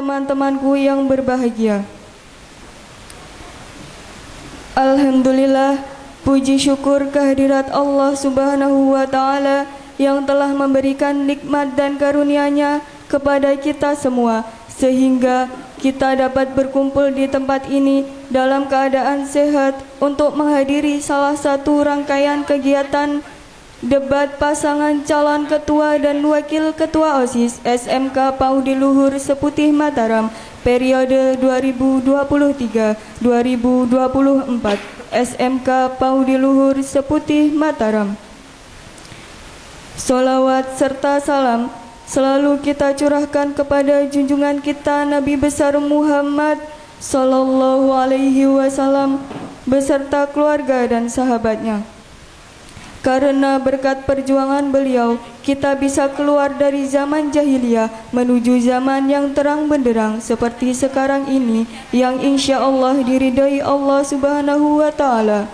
teman-temanku yang berbahagia. Alhamdulillah, puji syukur kehadirat Allah Subhanahu wa Ta'ala yang telah memberikan nikmat dan karunia-Nya kepada kita semua, sehingga kita dapat berkumpul di tempat ini dalam keadaan sehat untuk menghadiri salah satu rangkaian kegiatan debat pasangan calon ketua dan wakil ketua OSIS SMK Paudi Luhur Seputih Mataram periode 2023-2024 SMK Paudi Luhur Seputih Mataram. Sholawat serta salam selalu kita curahkan kepada junjungan kita Nabi besar Muhammad Sallallahu Alaihi Wasallam beserta keluarga dan sahabatnya. Karena berkat perjuangan beliau, kita bisa keluar dari zaman jahiliyah menuju zaman yang terang benderang seperti sekarang ini, yang insya Allah diridhai Allah Subhanahu wa Ta'ala.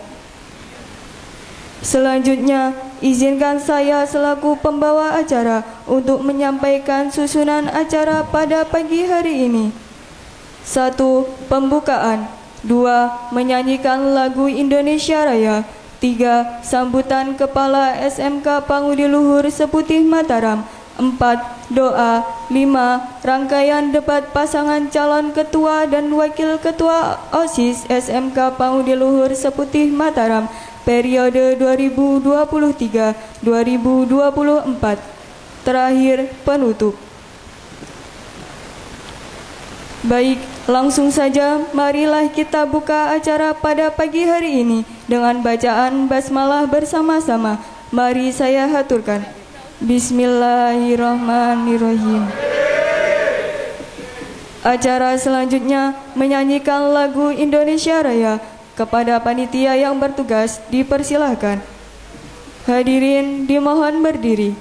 Selanjutnya, izinkan saya selaku pembawa acara untuk menyampaikan susunan acara pada pagi hari ini. 1. Pembukaan. 2. Menyanyikan lagu Indonesia Raya. 3. Sambutan Kepala SMK Paudi Luhur Seputih Mataram. 4. Doa. 5. Rangkaian debat pasangan calon ketua dan wakil ketua OSIS SMK Paudi Luhur Seputih Mataram periode 2023-2024. Terakhir, penutup. Baik, langsung saja marilah kita buka acara pada pagi hari ini dengan bacaan basmalah bersama-sama. Mari saya haturkan. Bismillahirrahmanirrahim. Acara selanjutnya menyanyikan lagu Indonesia Raya. Kepada panitia yang bertugas dipersilahkan. Hadirin dimohon berdiri.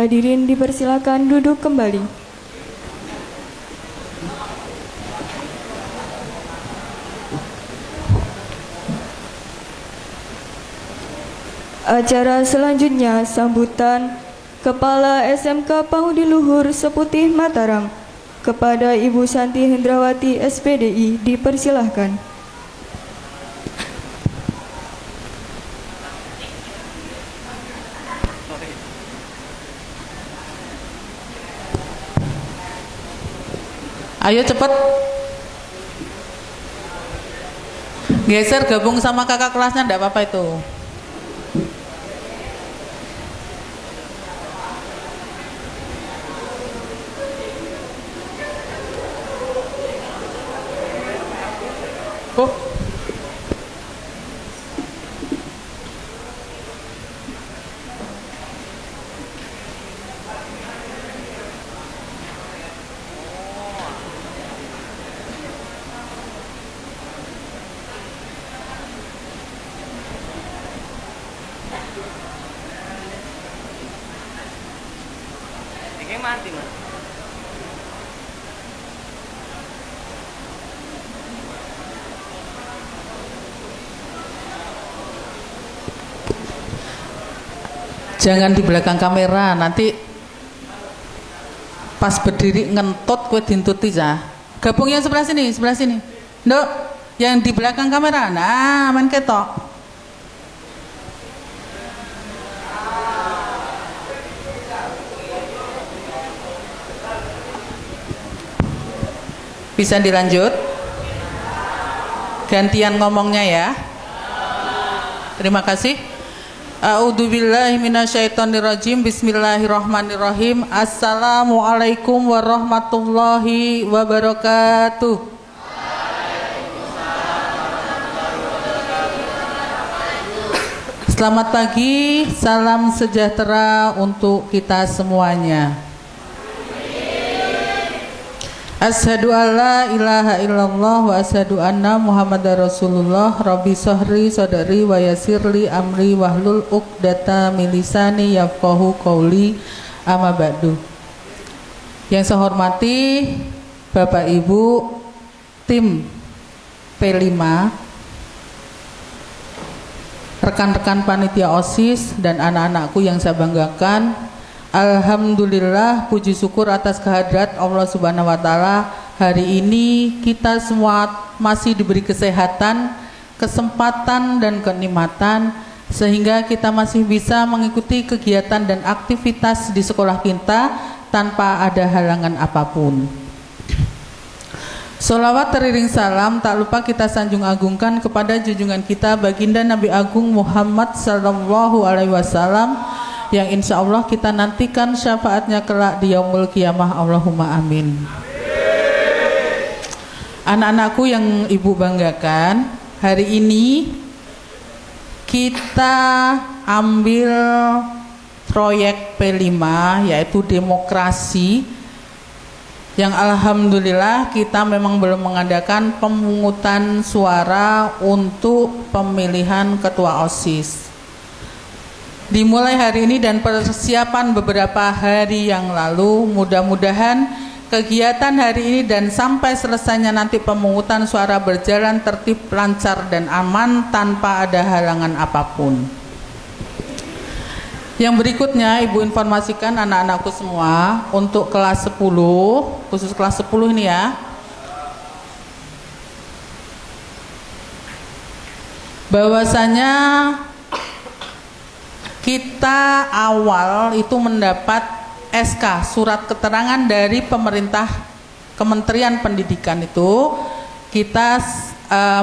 Hadirin dipersilakan duduk kembali. Acara selanjutnya sambutan Kepala SMK Paudi Luhur Seputih Mataram kepada Ibu Santi Hendrawati SPDI dipersilahkan. Ayo cepet. Geser gabung sama kakak kelasnya, enggak apa-apa itu. Oh. Mati mas. Jangan di belakang kamera, nanti pas berdiri ngentot kue dintuti ya. Gabung yang sebelah sini, sebelah sini. Nduk, yang di belakang kamera. Nah, main ketok. Bisa dilanjut? Gantian ngomongnya ya. Terima kasih. A'udzubillahi minasyaitonirrajim. Bismillahirrahmanirrahim. Assalamualaikum warahmatullahi wabarakatuh. Selamat pagi, salam sejahtera untuk kita semuanya. Asyhadu alla ilaha illallah wa asyhadu anna Muhammadar Rasulullah. Rabbi sahri sadari wa yassirli amri wahlul 'uqdata min lisani yafqahu qauli. Amma ba'du. Yang saya hormati Bapak Ibu tim P5, rekan-rekan panitia OSIS dan anak-anakku yang saya banggakan. Alhamdulillah, puji syukur atas kehadirat Allah Subhanahu wa Ta'ala. Hari ini kita semua masih diberi kesehatan, kesempatan dan kenikmatan sehingga kita masih bisa mengikuti kegiatan dan aktivitas di sekolah kita tanpa ada halangan apapun. Sholawat teriring salam tak lupa kita sanjung agungkan kepada junjungan kita baginda Nabi Agung Muhammad sallallahu alaihi wasallam yang insya Allah kita nantikan syafaatnya kelak di yaumul kiamah. Allahumma amin. Anak-anakku yang ibu banggakan, hari ini kita ambil proyek P5 yaitu demokrasi, yang alhamdulillah kita memang belum mengadakan pemungutan suara untuk pemilihan ketua OSIS. Dimulai hari ini dan persiapan beberapa hari yang lalu, mudah-mudahan kegiatan hari ini dan sampai selesainya nanti pemungutan suara berjalan tertib, lancar dan aman tanpa ada halangan apapun. Yang berikutnya ibu informasikan anak-anakku semua untuk kelas 10, khusus kelas 10 ini ya. Bahwasanya kita awal itu mendapat SK, surat keterangan dari pemerintah Kementerian Pendidikan itu kita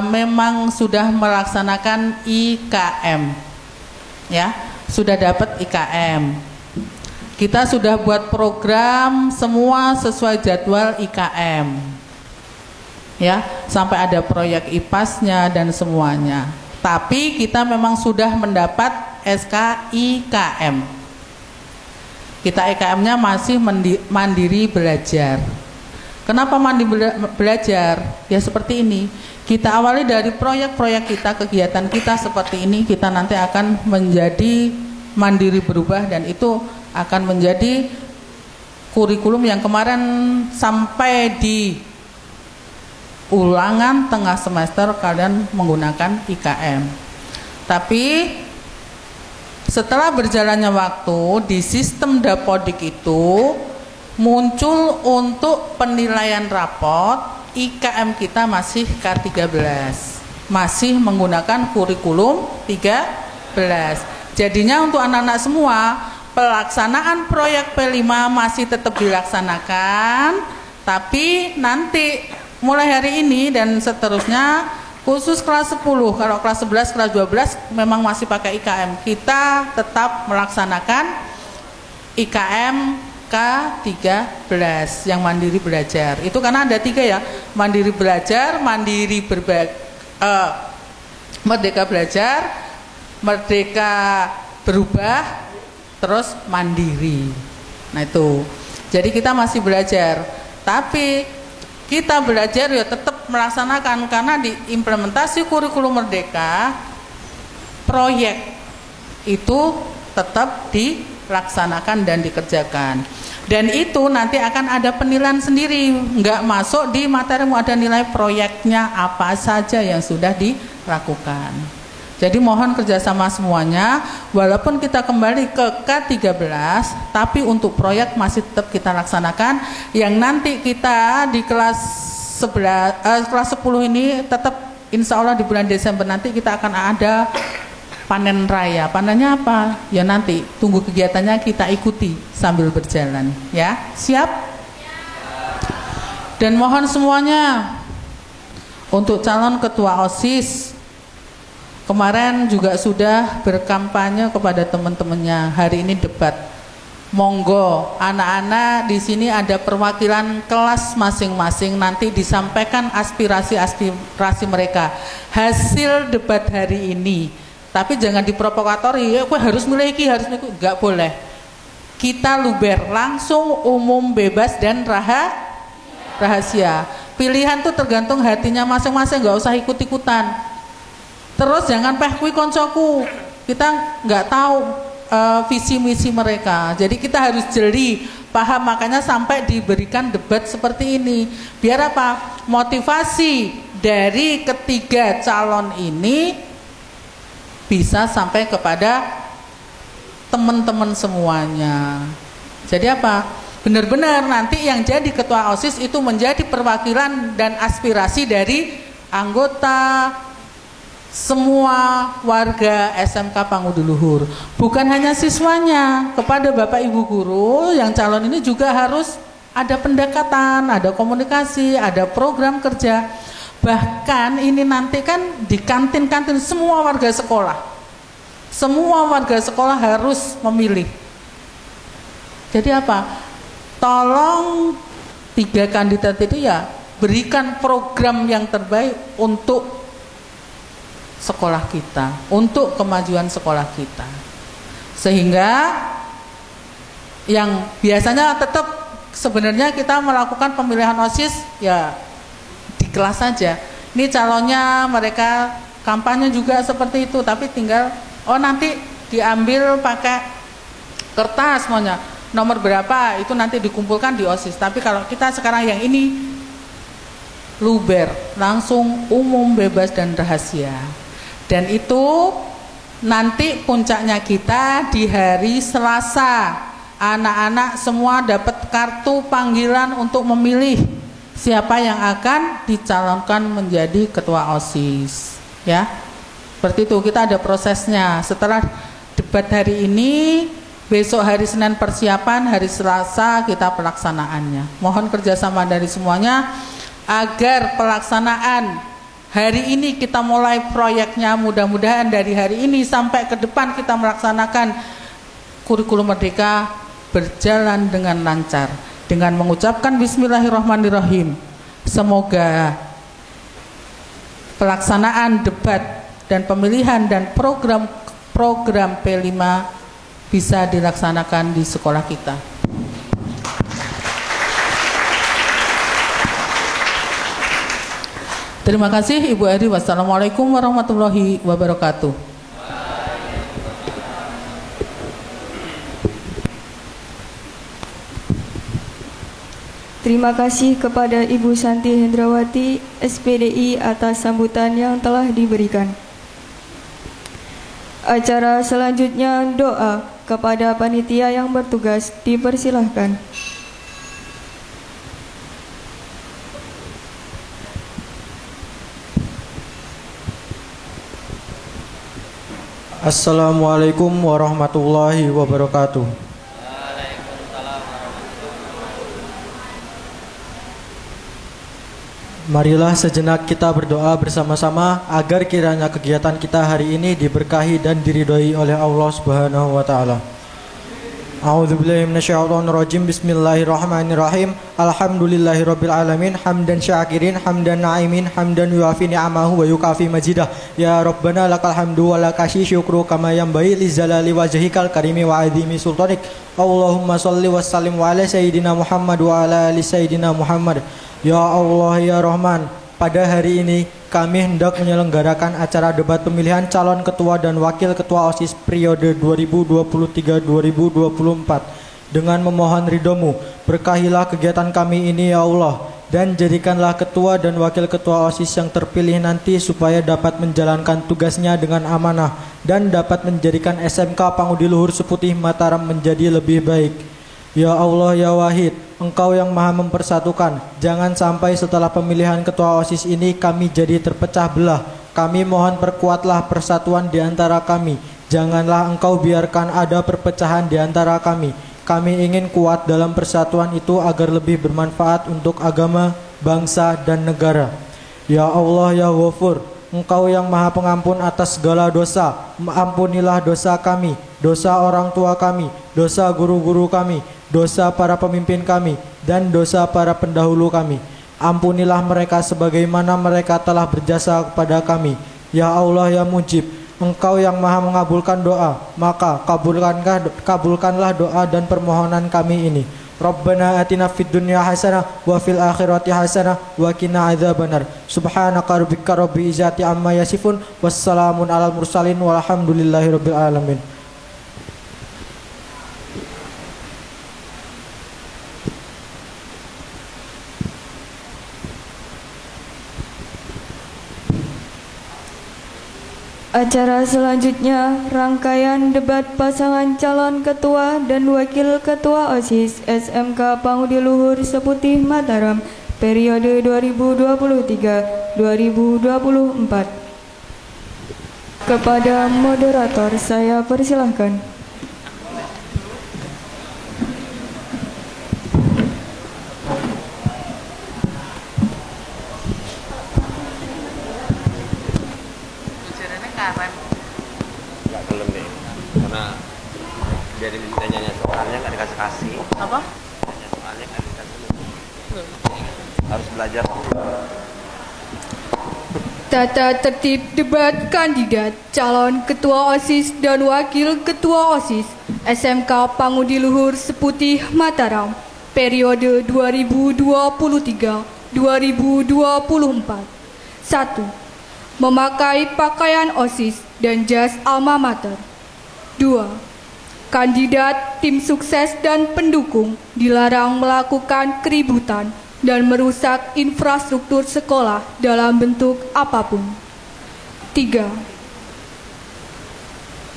memang sudah melaksanakan IKM ya, sudah dapat IKM. Kita sudah buat program semua sesuai jadwal IKM ya, sampai ada proyek IPAS-nya dan semuanya. Tapi kita memang sudah mendapat SK IKM. Kita IKM-nya masih mandiri belajar. Kenapa mandiri belajar? Ya seperti ini. Kita awali dari proyek-proyek kita, kegiatan kita seperti ini, kita nanti akan menjadi mandiri berubah dan itu akan menjadi kurikulum yang kemarin sampai di ulangan tengah semester kalian menggunakan IKM. Tapi setelah berjalannya waktu di sistem Dapodik itu muncul untuk penilaian rapot IKM kita masih K13, masih menggunakan kurikulum 13. Jadinya untuk anak-anak semua pelaksanaan proyek P5 masih tetap dilaksanakan, Tapi nanti mulai hari ini dan seterusnya khusus kelas 10, kalau kelas 11, kelas 12 memang masih pakai IKM. Kita tetap melaksanakan IKM K13 yang mandiri belajar. Itu karena ada 3 ya, mandiri belajar, mandiri merdeka belajar, merdeka berubah, terus mandiri. Nah itu, jadi kita masih belajar, tapi kita belajar ya tetap melaksanakan karena di implementasi kurikulum merdeka, proyek itu tetap dilaksanakan dan dikerjakan. Dan itu nanti akan ada penilaian sendiri, nggak masuk di materimu, ada nilai proyeknya apa saja yang sudah dilakukan. Jadi mohon kerjasama semuanya, walaupun kita kembali ke K13, tapi untuk proyek masih tetap kita laksanakan. Yang nanti kita di kelas 10 ini tetap insya Allah di bulan Desember nanti kita akan ada panen raya. Panennya apa? Ya nanti tunggu kegiatannya kita ikuti sambil berjalan. Ya, siap? Dan mohon semuanya untuk calon ketua OSIS kemarin juga sudah berkampanye kepada teman-temannya. Hari ini debat. Monggo, anak-anak di sini ada perwakilan kelas masing-masing. Nanti disampaikan aspirasi mereka. Hasil debat hari ini. Tapi jangan diprovokatori. Ya, harus miliki, nggak boleh. Kita luber, langsung umum, bebas dan rahasia. Pilihan tuh tergantung hatinya masing-masing. Nggak usah ikut-ikutan. Terus jangan kui koncoku, kita nggak tahu visi misi mereka. Jadi kita harus jeli, paham, makanya sampai diberikan debat seperti ini. Biar apa? Motivasi dari ketiga calon ini bisa sampai kepada teman-teman semuanya. Jadi apa? Benar-benar nanti yang jadi ketua OSIS itu menjadi perwakilan dan aspirasi dari anggota semua warga SMK Panguduluhur, bukan hanya siswanya. Kepada Bapak Ibu guru yang calon ini juga harus ada pendekatan, ada komunikasi, ada program kerja. Bahkan ini nanti kan di kantin-kantin semua warga sekolah. Semua warga sekolah harus memilih. Jadi apa? Tolong 3 kandidat itu ya berikan program yang terbaik untuk sekolah kita, untuk kemajuan sekolah kita. Sehingga yang biasanya tetap sebenarnya kita melakukan pemilihan OSIS ya di kelas saja. Ini calonnya mereka kampanye juga seperti itu, tapi tinggal nanti diambil pakai kertas maunya nomor berapa itu nanti dikumpulkan di OSIS. Tapi kalau kita sekarang yang ini luber, langsung umum, bebas dan rahasia. Dan itu nanti puncaknya kita di hari Selasa. Anak-anak semua dapat kartu panggilan untuk memilih siapa yang akan dicalonkan menjadi ketua OSIS. Ya, seperti itu, kita ada prosesnya. Setelah debat hari ini, besok hari Senin persiapan, hari Selasa kita pelaksanaannya. Mohon kerjasama dari semuanya agar pelaksanaan hari ini kita mulai proyeknya, mudah-mudahan dari hari ini sampai ke depan kita melaksanakan kurikulum merdeka berjalan dengan lancar. Dengan mengucapkan bismillahirrahmanirrahim, semoga pelaksanaan debat dan pemilihan dan program P5 bisa dilaksanakan di sekolah kita. Terima kasih Ibu Eri. Wassalamualaikum warahmatullahi wabarakatuh. Terima kasih kepada Ibu Santi Hendrawati SPDI atas sambutan yang telah diberikan. Acara selanjutnya doa kepada panitia yang bertugas dipersilahkan. Assalamualaikum warahmatullahi wabarakatuh. Marilah sejenak kita berdoa bersama-sama agar kiranya kegiatan kita hari ini diberkahi dan diridhoi oleh Allah Subhanahu wa taala. A'udzubillahi minasyaitonirrajim. Bismillahirrahmanirrahim. Alhamdulillahirabbil alamin hamdan syakirin hamdan na'imin hamdan yuafi ni'amahu wa yukafi majidah. Ya Rabbana lakal hamdu wa lakasy syukru kama yanbaghi lijalali wajhikal karimi wa azimi sultanik. Allahumma shalli wa sallim wa ala sayyidina Muhammad wa ala ali sayyidina Muhammad. Ya Allah ya Rahman, pada hari ini kami hendak menyelenggarakan acara debat pemilihan calon ketua dan wakil ketua OSIS periode 2023-2024. Dengan memohon ridho-Mu, berkahilah kegiatan kami ini ya Allah, dan jadikanlah ketua dan wakil ketua OSIS yang terpilih nanti supaya dapat menjalankan tugasnya dengan amanah dan dapat menjadikan SMK Pangudi Luhur Seputih Mataram menjadi lebih baik. Ya Allah ya Wahid, Engkau yang maha mempersatukan, jangan sampai setelah pemilihan ketua OSIS ini kami jadi terpecah belah. Kami mohon perkuatlah persatuan di antara kami. Janganlah Engkau biarkan ada perpecahan di antara kami. Kami ingin kuat dalam persatuan itu agar lebih bermanfaat untuk agama, bangsa, dan negara. Ya Allah ya Ghafur, Engkau yang maha pengampun atas segala dosa, ampunilah dosa kami, dosa orang tua kami, dosa guru-guru kami, dosa para pemimpin kami, dan dosa para pendahulu kami. Ampunilah mereka sebagaimana mereka telah berjasa kepada kami. Ya Allah ya Mujib, Engkau yang maha mengabulkan doa, maka kabulkanlah doa dan permohonan kami ini. Rabbana atina fid dunya hasanah wa fil akhirati hasanah wa qina adzabannar. Subhanaka rabbika rabbil izzati amma yasifun wassalamun alal mursalin walhamdulillahi rabbil alamin. Acara selanjutnya, rangkaian debat pasangan calon ketua dan wakil ketua OSIS SMK Pangudi Luhur Seputih Mataram periode 2023-2024. Kepada moderator saya persilahkan. Enggak belum deh, karena dia ditanya soalnya nggak dikasih. Apa? Tanya soalnya nggak dikasih. Harus belajar. Tata tertib debat kandidat calon ketua OSIS dan wakil ketua OSIS SMK Pangudi Luhur Seputih Mataram periode 2023-2024. 1. Memakai pakaian OSIS dan jas alma mater. 2. Kandidat, tim sukses dan pendukung dilarang melakukan keributan dan merusak infrastruktur sekolah dalam bentuk apapun. 3.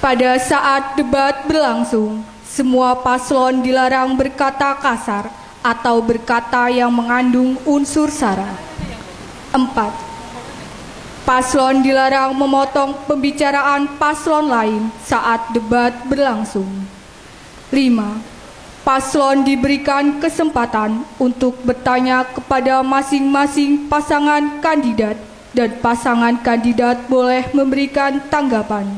Pada saat debat berlangsung, semua paslon dilarang berkata kasar atau berkata yang mengandung unsur sara. 4. Paslon dilarang memotong pembicaraan paslon lain saat debat berlangsung. 5. Paslon diberikan kesempatan untuk bertanya kepada masing-masing pasangan kandidat dan pasangan kandidat boleh memberikan tanggapan.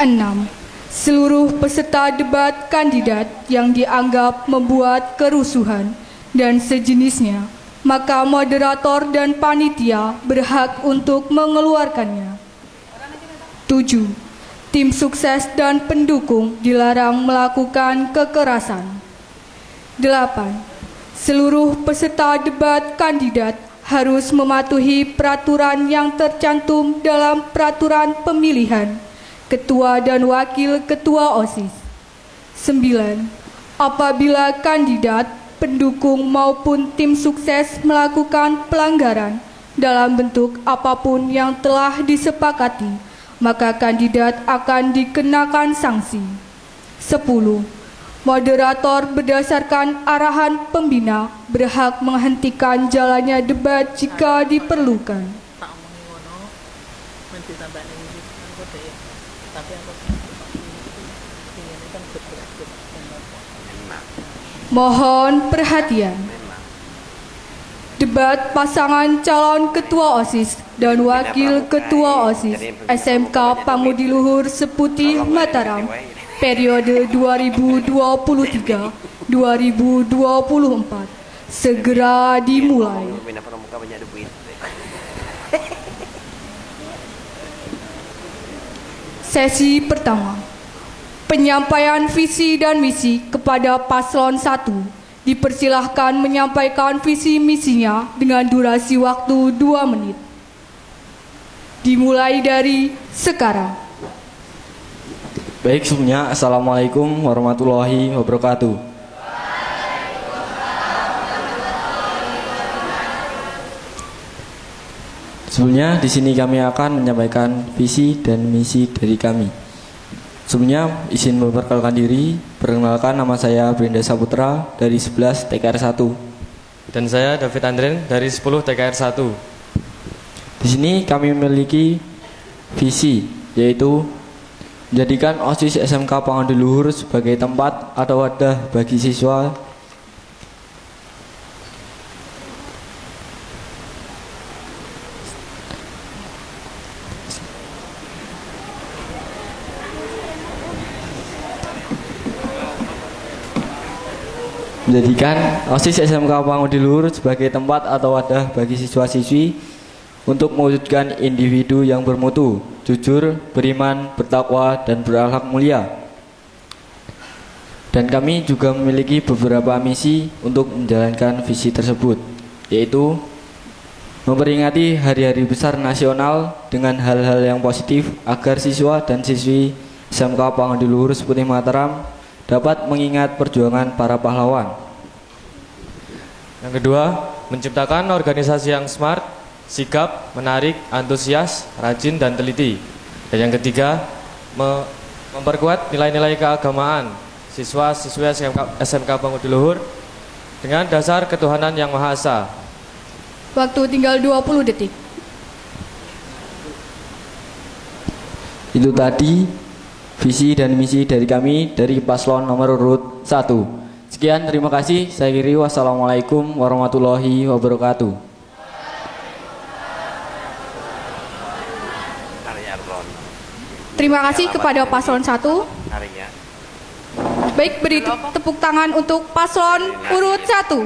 6. Seluruh peserta debat kandidat yang dianggap membuat kerusuhan dan sejenisnya, maka moderator dan panitia berhak untuk mengeluarkannya. 7. Tim sukses dan pendukung dilarang melakukan kekerasan. 8. Seluruh peserta debat kandidat harus mematuhi peraturan yang tercantum dalam peraturan pemilihan ketua dan wakil ketua OSIS. 9. Apabila kandidat, pendukung maupun tim sukses melakukan pelanggaran dalam bentuk apapun yang telah disepakati, maka kandidat akan dikenakan sanksi. 10. Moderator berdasarkan arahan pembina berhak menghentikan jalannya debat jika diperlukan. Mohon perhatian. debat pasangan calon ketua OSIS dan wakil ketua OSIS SMK Pangudiluhur Seputih Mataram periode 2023-2024 segera dimulai. Sesi pertama, penyampaian visi dan misi kepada paslon 1. Dipersilahkan menyampaikan visi misinya dengan durasi waktu 2 menit. Dimulai dari sekarang. Baik, sebelumnya Assalamualaikum warahmatullahi wabarakatuh. Sebelumnya di sini kami akan menyampaikan visi dan misi dari kami. Sebelumnya izin memperkenalkan diri. Perkenalkan, nama saya Brenda Saputra dari 11 TKR 1. Dan saya David Andren dari 10 TKR 1. Di sini kami memiliki visi, yaitu menjadikan OSIS SMK Pangudiluhur sebagai tempat atau wadah bagi siswa menjadikan OSIS SMK Pangudiluhur sebagai tempat atau wadah bagi siswa-siswi untuk mewujudkan individu yang bermutu, jujur, beriman, bertakwa, dan berakhlak mulia. Dan kami juga memiliki beberapa misi untuk menjalankan visi tersebut, yaitu memperingati hari-hari besar nasional dengan hal-hal yang positif agar siswa dan siswi SMK Pangudiluhur Seputih Mataram dapat mengingat perjuangan para pahlawan. Yang kedua, menciptakan organisasi yang smart, sigap, menarik, antusias, rajin, dan teliti. Dan yang ketiga, memperkuat nilai-nilai keagamaan siswa-siswi SMK Pangudiluhur dengan dasar ketuhanan yang Maha Esa. Waktu tinggal 20 detik. Itu tadi visi dan misi dari kami dari paslon nomor urut 1. Sekian, terima kasih. Saya akhiri. Wassalamualaikum warahmatullahi wabarakatuh. Terima kasih kepada paslon 1. Baik, beri tepuk tangan untuk paslon urut 1.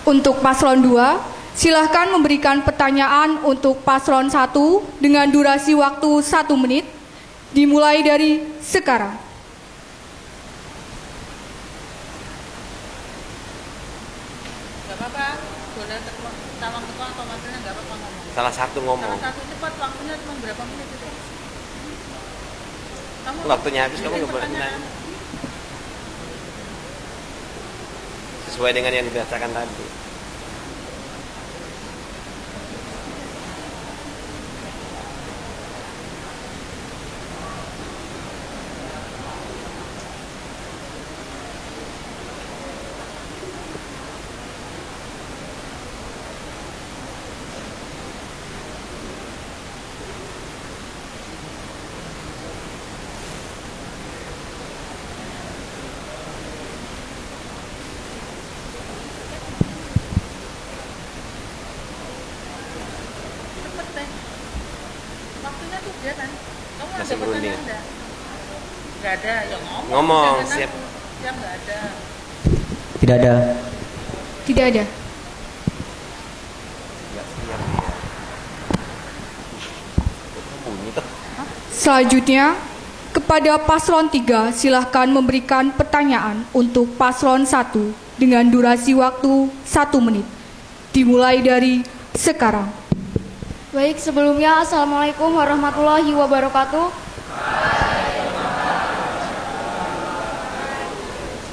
Untuk paslon 2, silahkan memberikan pertanyaan untuk paslon 1 dengan durasi waktu 1 menit, dimulai dari sekarang. Gak apa-apa, boleh calon ketua atau wakilnya gak apa-apa ngomong. Salah satu ngomong. Salah satu cepat, waktunya cuma berapa menit itu. Kamu Waktunya habis, kamu nggak boleh menang. Sesuai dengan yang dibacakan tadi. waktunya tuh dia kan. Kamu Masih ada berunding. pertanyaan enggak? Enggak ada, yang ngomong. Ngomong, Jangan siap. aku. Siap enggak ada. Tidak ada. Tidak ada. Bunyi tuh. Selanjutnya, kepada paslon 3 silahkan memberikan pertanyaan untuk paslon 1 dengan durasi waktu 1 menit. Dimulai dari sekarang. Baik, sebelumnya Assalamualaikum warahmatullahi wabarakatuh.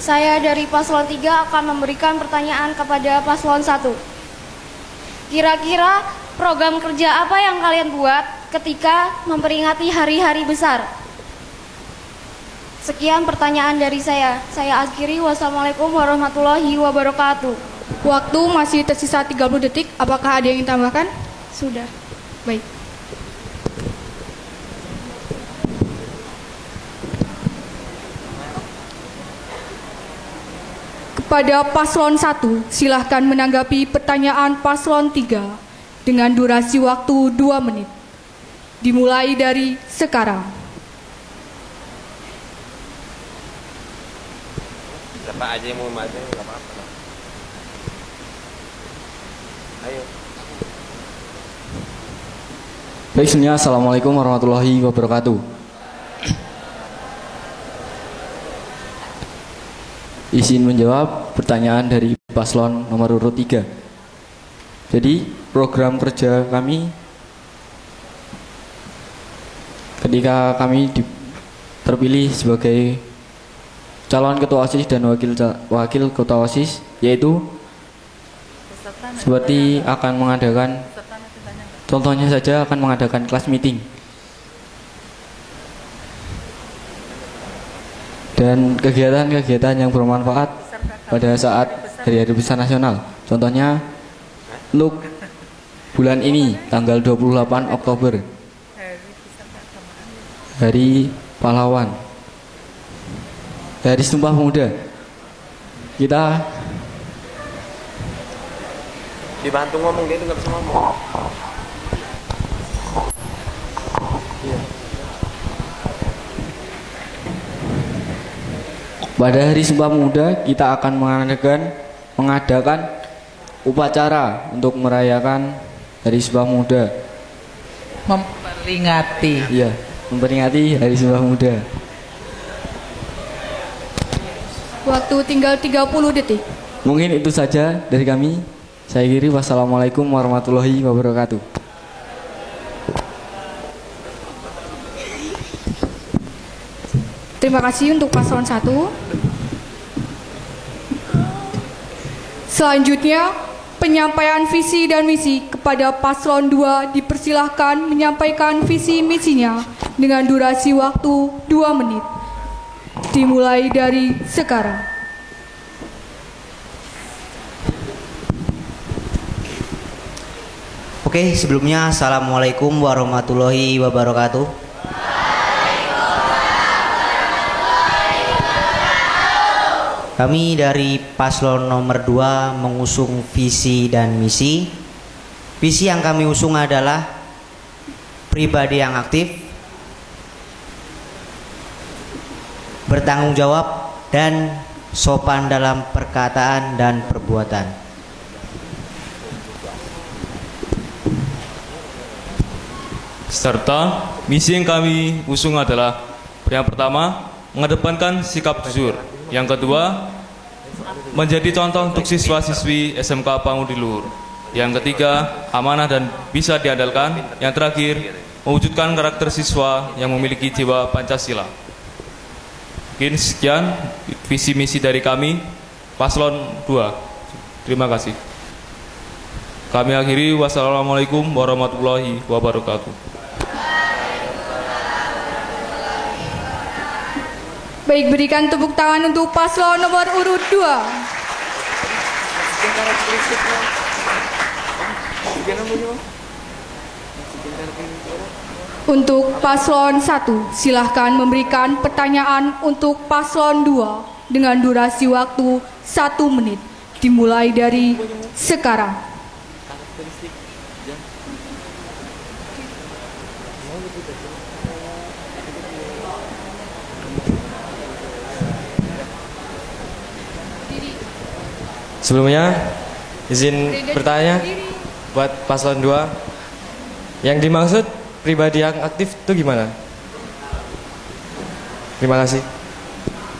Saya dari paslon 3 akan memberikan pertanyaan kepada paslon 1. Kira-kira program kerja apa yang kalian buat ketika memperingati hari-hari besar? Sekian pertanyaan dari saya. Saya akhiri. Wassalamualaikum warahmatullahi wabarakatuh. Waktu masih tersisa 30 detik. Apakah ada yang ditambahkan? Sudah. Baik. Kepada paslon 1, silahkan menanggapi pertanyaan paslon 3 dengan durasi waktu 2 menit. Dimulai dari sekarang. Siapa aja yang mau maju, nggak apa-apa. Ayo. Baik, semuanya, Assalamualaikum warahmatullahi wabarakatuh. Izin menjawab pertanyaan dari paslon nomor urut 3. Jadi program kerja kami ketika kami terpilih sebagai calon ketua OSIS dan wakil ketua OSIS, yaitu seperti akan mengadakan, contohnya saja akan mengadakan kelas meeting dan kegiatan-kegiatan yang bermanfaat pada saat hari-hari besar nasional. Contohnya untuk bulan ini tanggal 28 Oktober, Hari Pahlawan, Hari Sumpah Pemuda, kita Dibantu ngomong, dia itu nggak bisa ngomong. pada Hari Sumpah Pemuda kita akan mengadakan upacara untuk merayakan Hari Sumpah Pemuda. Memperingati. Iya, memperingati Hari Sumpah Pemuda. Waktu tinggal 30 detik. Mungkin itu saja dari kami. Saya akhiri, wassalamualaikum warahmatullahi wabarakatuh. Terima kasih untuk paslon 1. Selanjutnya, penyampaian visi dan misi kepada paslon 2 dipersilahkan menyampaikan visi misinya dengan durasi waktu 2 menit. Dimulai dari sekarang. Oke, sebelumnya Assalamualaikum warahmatullahi wabarakatuh. Kami dari paslon nomor 2 mengusung visi dan misi. Visi yang kami usung adalah pribadi yang aktif, bertanggung jawab, dan sopan dalam perkataan dan perbuatan. Serta misi yang kami usung adalah yang pertama, mengedepankan sikap jujur. Yang kedua, menjadi contoh untuk siswa-siswi SMK Pangudi Luhur. Yang ketiga, amanah dan bisa diandalkan. Yang terakhir, mewujudkan karakter siswa yang memiliki jiwa Pancasila. Mungkin sekian visi misi dari kami, paslon 2. Terima kasih. Kami akhiri, wassalamualaikum warahmatullahi wabarakatuh. Baik, berikan tepuk tangan untuk paslon nomor urut 2. Untuk paslon 1, silahkan memberikan pertanyaan untuk paslon 2 dengan durasi waktu 1 menit. Dimulai dari sekarang. Sebelumnya izin bertanya buat paslon 2. Yang dimaksud pribadi yang aktif itu gimana? Terima kasih.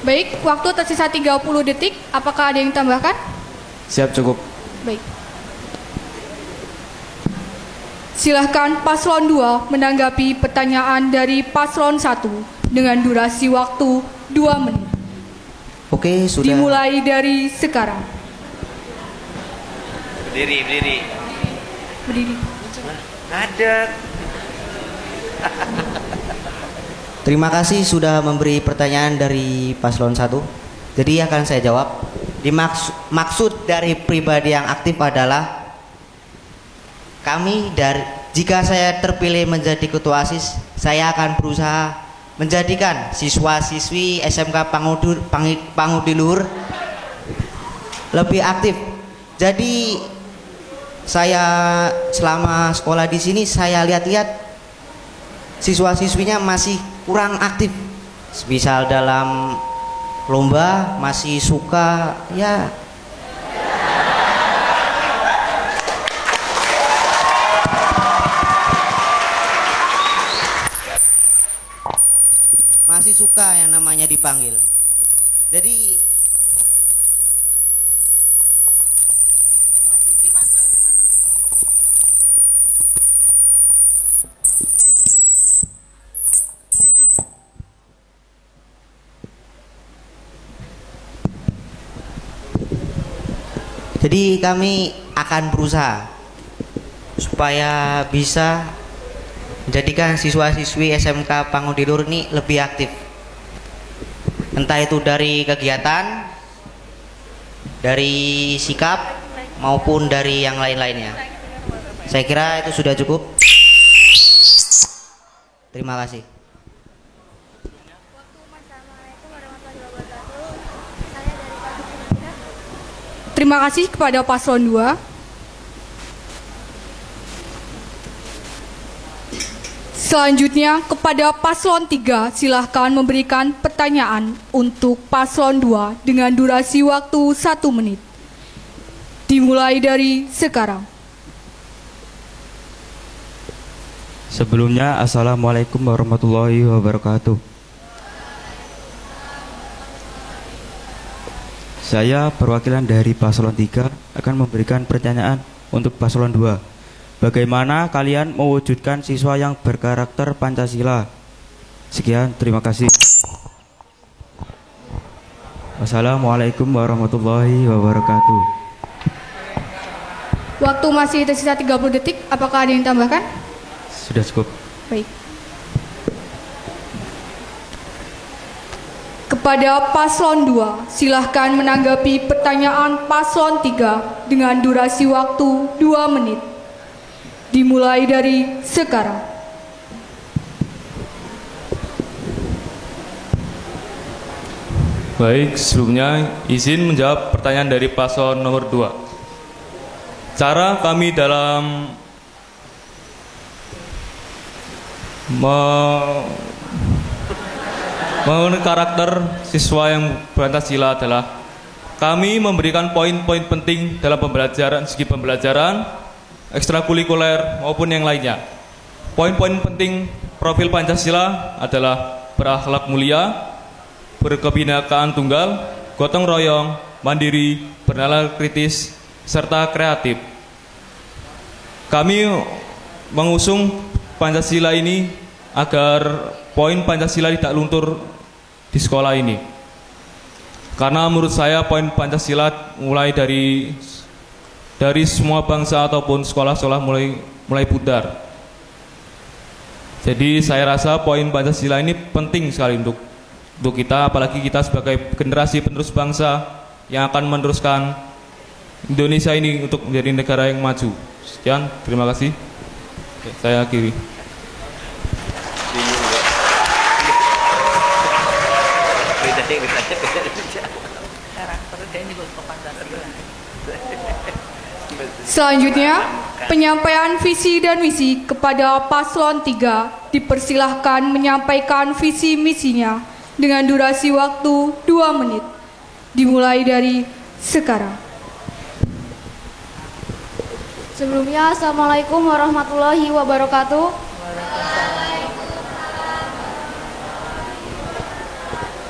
Baik, waktu tersisa 30 detik. Apakah ada yang tambahkan? Siap, cukup. Baik. Silahkan paslon 2 menanggapi pertanyaan dari paslon 1 dengan durasi waktu 2 menit. Oke, sudah. Dimulai dari sekarang. Berdiri. Berdiri. Ada. Terima kasih sudah memberi pertanyaan dari paslon 1. Jadi akan saya jawab. Maksud dari pribadi yang aktif adalah jika saya terpilih menjadi ketua OSIS, saya akan berusaha menjadikan siswa-siswi SMK Pangudi Luhur lebih aktif. Jadi saya selama sekolah di sini saya lihat-lihat siswa-siswinya masih kurang aktif. Misal dalam lomba masih suka ya masih suka yang namanya dipanggil. Jadi kami akan berusaha supaya bisa menjadikan siswa-siswi SMK Pangudilur ini lebih aktif. Entah itu dari kegiatan, dari sikap, maupun dari yang lain-lainnya. Saya kira itu sudah cukup. Terima kasih. Terima kasih kepada paslon 2. Selanjutnya kepada paslon 3, silahkan memberikan pertanyaan untuk paslon 2 dengan durasi waktu 1 menit. Dimulai dari sekarang. Sebelumnya, Assalamualaikum warahmatullahi wabarakatuh. Saya perwakilan dari paslon 3 akan memberikan pertanyaan untuk paslon 2. Bagaimana kalian mewujudkan siswa yang berkarakter Pancasila? Sekian, terima kasih. Wassalamualaikum warahmatullahi wabarakatuh. Waktu masih tersisa 30 detik, apakah ada yang tambahkan? Sudah cukup. Baik. Kepada paslon 2, silahkan menanggapi pertanyaan paslon 3 dengan durasi waktu 2 menit. Dimulai dari sekarang. Baik, sebelumnya izin menjawab pertanyaan dari paslon nomor 2. Cara kami dalam membangun karakter siswa yang Pancasila adalah kami memberikan poin-poin penting dalam pembelajaran, segi pembelajaran, ekstrakurikuler maupun yang lainnya. Poin-poin penting profil Pancasila adalah berakhlak mulia, berkebinekaan tunggal, gotong royong, mandiri, bernalar kritis, serta kreatif. Kami mengusung Pancasila ini agar poin Pancasila tidak luntur di sekolah ini. Karena menurut saya poin Pancasila mulai dari semua bangsa ataupun sekolah-sekolah mulai pudar. Jadi saya rasa poin Pancasila ini penting sekali untuk kita, apalagi kita sebagai generasi penerus bangsa yang akan meneruskan Indonesia ini untuk menjadi negara yang maju. Sekian, terima kasih. Oke, saya akhiri. Selanjutnya, penyampaian visi dan misi kepada paslon 3 dipersilahkan menyampaikan visi misinya dengan durasi waktu 2 menit. Dimulai dari sekarang. Sebelumnya, Assalamualaikum warahmatullahi wabarakatuh.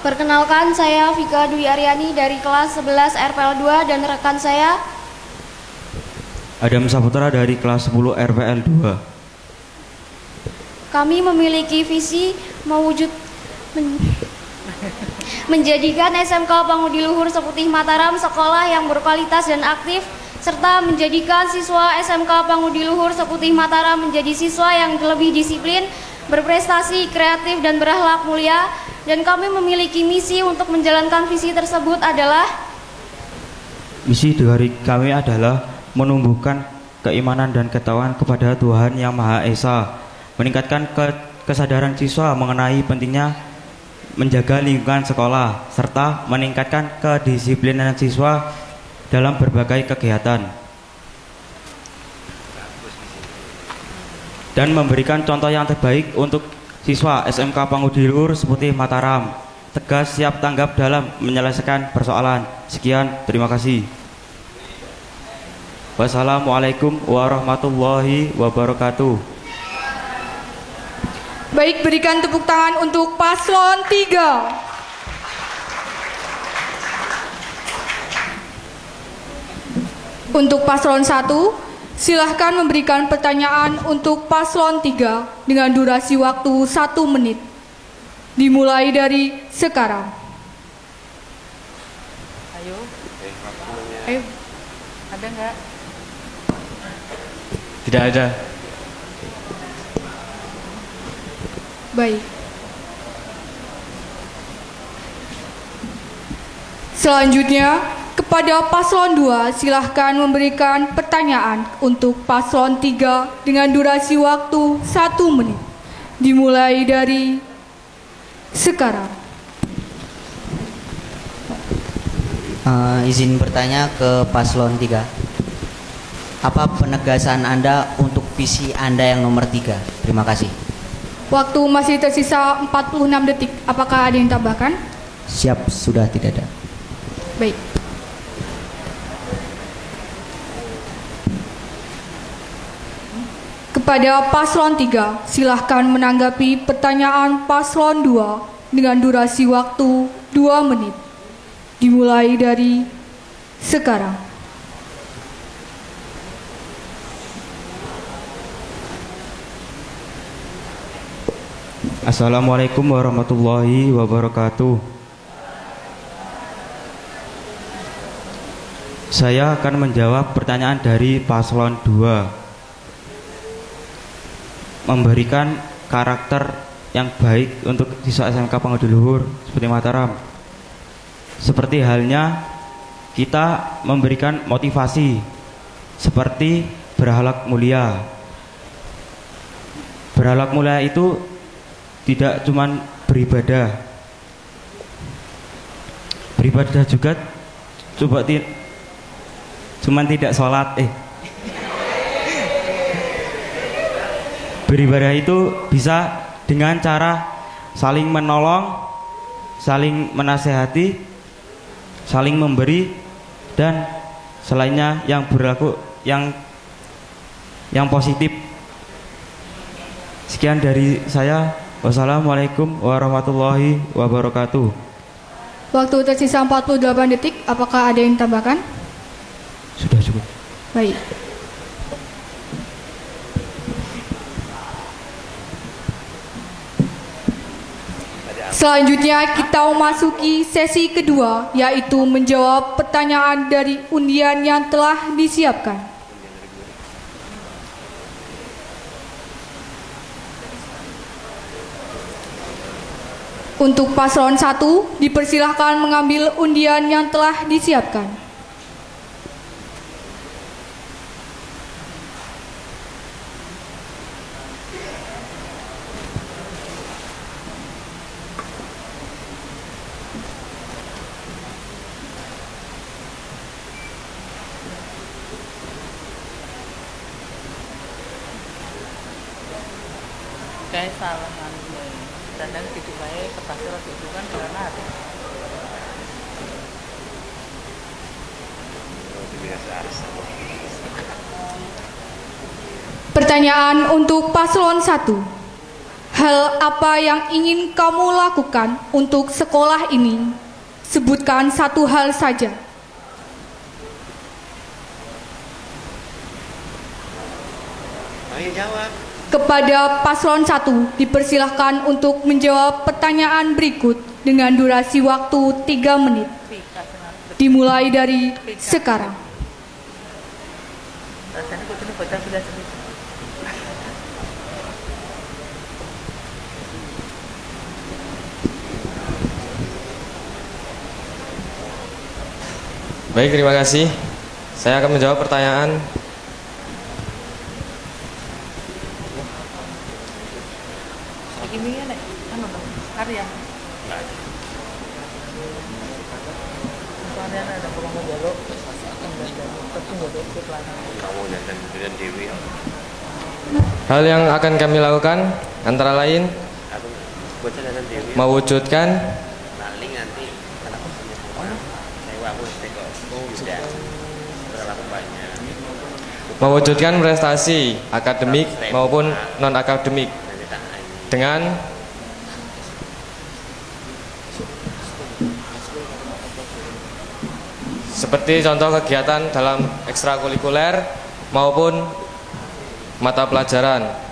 Perkenalkan, saya Vika Dwi Aryani dari kelas 11 RPL 2 dan rekan saya Adam Saputra dari kelas 10 RPL 2. Kami memiliki visi menjadikan SMK Pangudiluhur Seputih Mataram sekolah yang berkualitas dan aktif, serta menjadikan siswa SMK Pangudiluhur Seputih Mataram menjadi siswa yang lebih disiplin, berprestasi, kreatif, dan berakhlak mulia. Dan kami memiliki misi untuk menjalankan visi tersebut adalah misi dari kami adalah menumbuhkan keimanan dan ketakwaan kepada Tuhan Yang Maha Esa, meningkatkan kesadaran siswa mengenai pentingnya menjaga lingkungan sekolah, serta meningkatkan kedisiplinan siswa dalam berbagai kegiatan dan memberikan contoh yang terbaik untuk siswa SMK Pangudiluhur Seputih Mataram. Tegas, siap tanggap dalam menyelesaikan persoalan. Sekian, terima kasih. Wassalamualaikum warahmatullahi wabarakatuh. Baik, berikan tepuk tangan untuk paslon 3. Untuk paslon 1, silahkan memberikan pertanyaan untuk paslon 3 dengan durasi waktu 1 menit. Dimulai dari sekarang. Ayo. Ayo. Ada nggak? Tidak ada. Baik. Selanjutnya, kepada paslon 2, silahkan memberikan pertanyaan untuk paslon 3 dengan durasi waktu 1 menit. Dimulai dari sekarang. Izin bertanya ke paslon 3. Apa penegasan Anda untuk visi Anda yang nomor 3? Terima kasih. Waktu masih tersisa 46 detik. Apakah ada yang tambahkan? Siap, sudah tidak ada. Baik. Kepada paslon 3, silahkan menanggapi pertanyaan paslon 2 dengan durasi waktu 2 menit. Dimulai dari sekarang. Assalamualaikum warahmatullahi wabarakatuh. Saya akan menjawab pertanyaan dari paslon 2. Memberikan karakter yang baik untuk siswa SMK Pangudiluhur Seputih Mataram. Seperti halnya kita memberikan motivasi seperti berakhlak mulia. Berakhlak mulia itu tidak cuma beribadah. Beribadah juga cuman tidak sholat. Beribadah itu bisa dengan cara saling menolong, saling menasehati, saling memberi, dan selainnya yang berlaku yang positif. Sekian dari saya. Wassalamualaikum warahmatullahi wabarakatuh. Waktu tersisa 48 detik. Apakah ada yang tambahkan? Sudah cukup. Baik. Selanjutnya kita memasuki sesi kedua, yaitu menjawab pertanyaan dari undian yang telah disiapkan. Untuk paslon 1, dipersilahkan mengambil undian yang telah disiapkan. Kayak salah dan gitu baik kertasnya waktu itu kan granat. Pertanyaan untuk paslon 1. Hal apa yang ingin kamu lakukan untuk sekolah ini? Sebutkan satu hal saja. Ayo jawab. Kepada paslon 1, dipersilahkan untuk menjawab pertanyaan berikut dengan durasi waktu 3 menit. Dimulai dari sekarang. Baik, terima kasih. Saya akan menjawab pertanyaan. Hal yang akan kami lakukan antara lain mewujudkan prestasi akademik maupun non-akademik dengan seperti contoh kegiatan dalam ekstrakurikuler maupun mata pelajaran.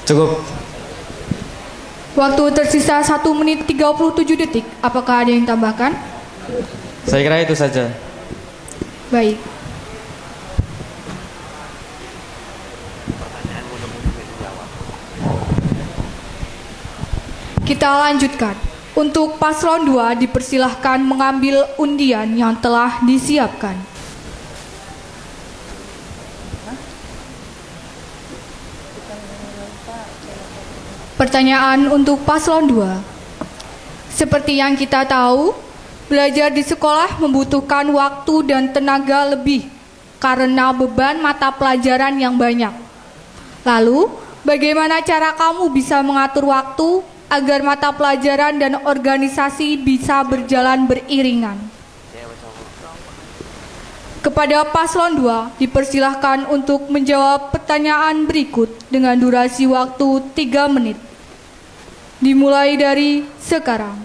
Cukup. Waktu tersisa 1 menit 37 detik. Apakah ada yang tambahkan? Saya kira itu saja. Baik. Kita lanjutkan. Untuk paslon 2 dipersilahkan mengambil undian yang telah disiapkan. Pertanyaan untuk paslon 2. Seperti yang kita tahu, belajar di sekolah membutuhkan waktu dan tenaga lebih karena beban mata pelajaran yang banyak. Lalu, bagaimana cara kamu bisa mengatur waktu agar mata pelajaran dan organisasi bisa berjalan beriringan? Kepada paslon 2 dipersilahkan untuk menjawab pertanyaan berikut dengan durasi waktu 3 menit. Dimulai dari sekarang.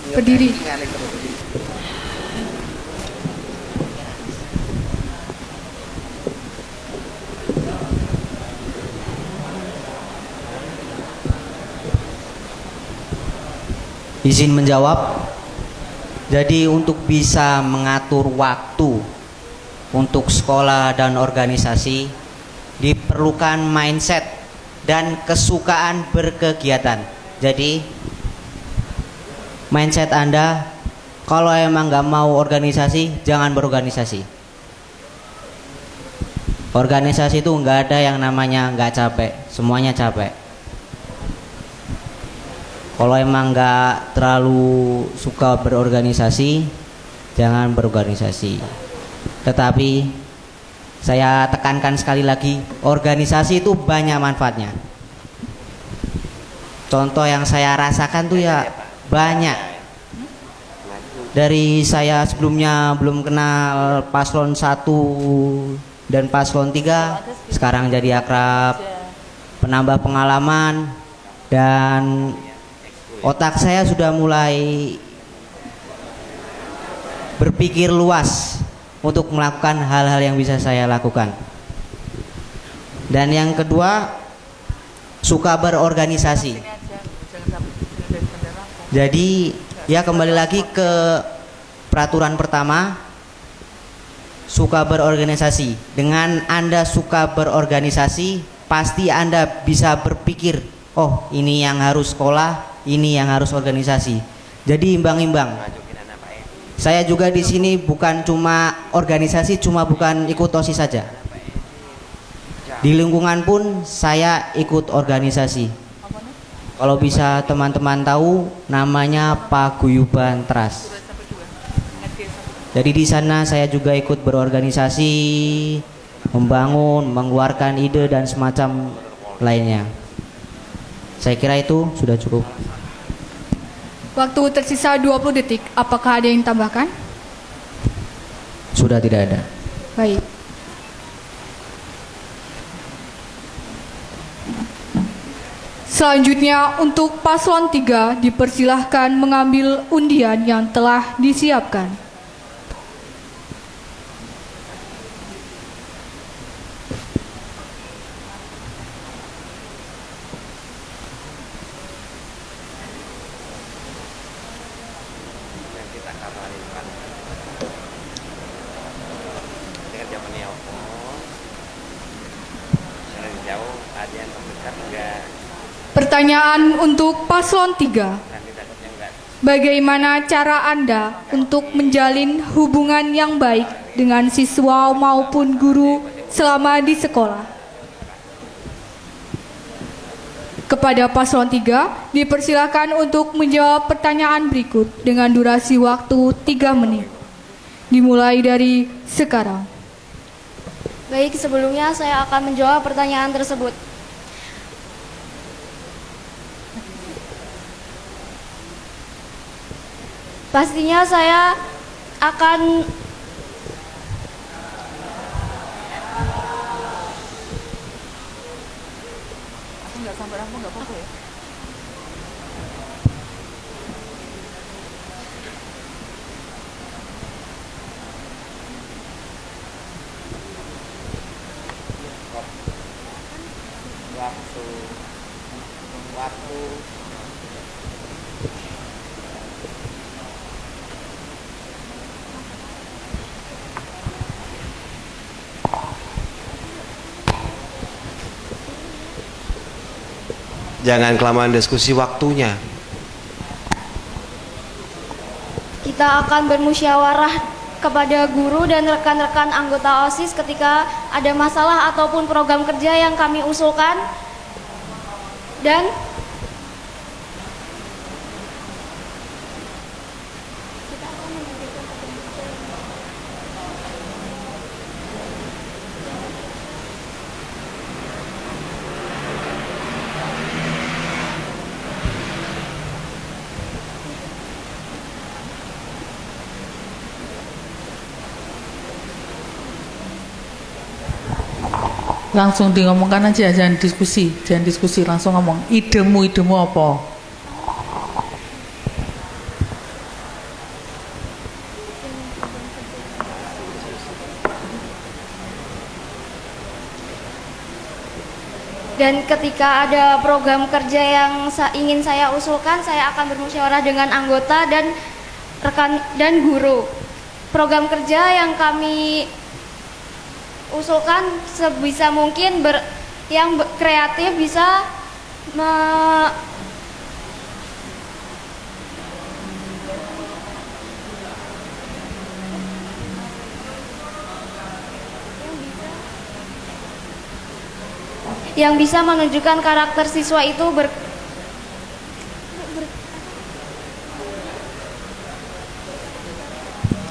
Berdiri. Izin menjawab. Jadi untuk bisa mengatur waktu untuk sekolah dan organisasi diperlukan mindset dan kesukaan berkegiatan. Jadi mindset Anda, kalau emang nggak mau organisasi, jangan berorganisasi. Organisasi itu nggak ada yang namanya nggak capek, semuanya capek. Kalau emang nggak terlalu suka berorganisasi, jangan berorganisasi. Tetapi saya tekankan sekali lagi, organisasi itu banyak manfaatnya. Contoh yang saya rasakan tuh ya banyak. Dari saya sebelumnya belum kenal paslon 1 dan paslon 3, sekarang jadi akrab, penambah pengalaman, dan otak saya sudah mulai berpikir luas untuk melakukan hal-hal yang bisa saya lakukan. Dan yang kedua, suka berorganisasi. Jadi ya kembali lagi ke peraturan pertama, suka berorganisasi. Dengan Anda suka berorganisasi, pasti Anda bisa berpikir, oh ini yang harus sekolah, ini yang harus organisasi. Jadi imbang-imbang. Saya juga di sini bukan cuma organisasi, bukan ikut OSIS saja. Di lingkungan pun saya ikut organisasi. Kalau bisa teman-teman tahu, namanya Paguyuban Trust. Jadi di sana saya juga ikut berorganisasi, membangun, mengeluarkan ide dan semacam lainnya. Saya kira itu sudah cukup. Waktu tersisa 20 detik. Apakah ada yang tambahkan? Sudah tidak ada. Baik. Selanjutnya untuk paslon 3 dipersilahkan mengambil undian yang telah disiapkan. ini apa? Yang jauh, ada yang terdekat enggak? Pertanyaan untuk paslon 3. Bagaimana cara Anda untuk menjalin hubungan yang baik dengan siswa maupun guru selama di sekolah? Kepada paslon 3, dipersilakan untuk menjawab pertanyaan berikut dengan durasi waktu 3 menit. Dimulai dari sekarang. Baik, sebelumnya saya akan menjawab pertanyaan tersebut. Pastinya saya akan waktu jangan kelamaan diskusi waktunya. kita akan bermusyawarah kepada guru dan rekan-rekan anggota OSIS ketika ada masalah ataupun program kerja yang kami usulkan, dan langsung ngomongkan aja, jangan diskusi, langsung ngomong idemu apa. Dan ketika ada program kerja yang ingin saya usulkan, saya akan bermusyawarah dengan anggota dan rekan dan guru. Program kerja yang kami usulkan sebisa mungkin yang kreatif bisa yang bisa menunjukkan karakter siswa itu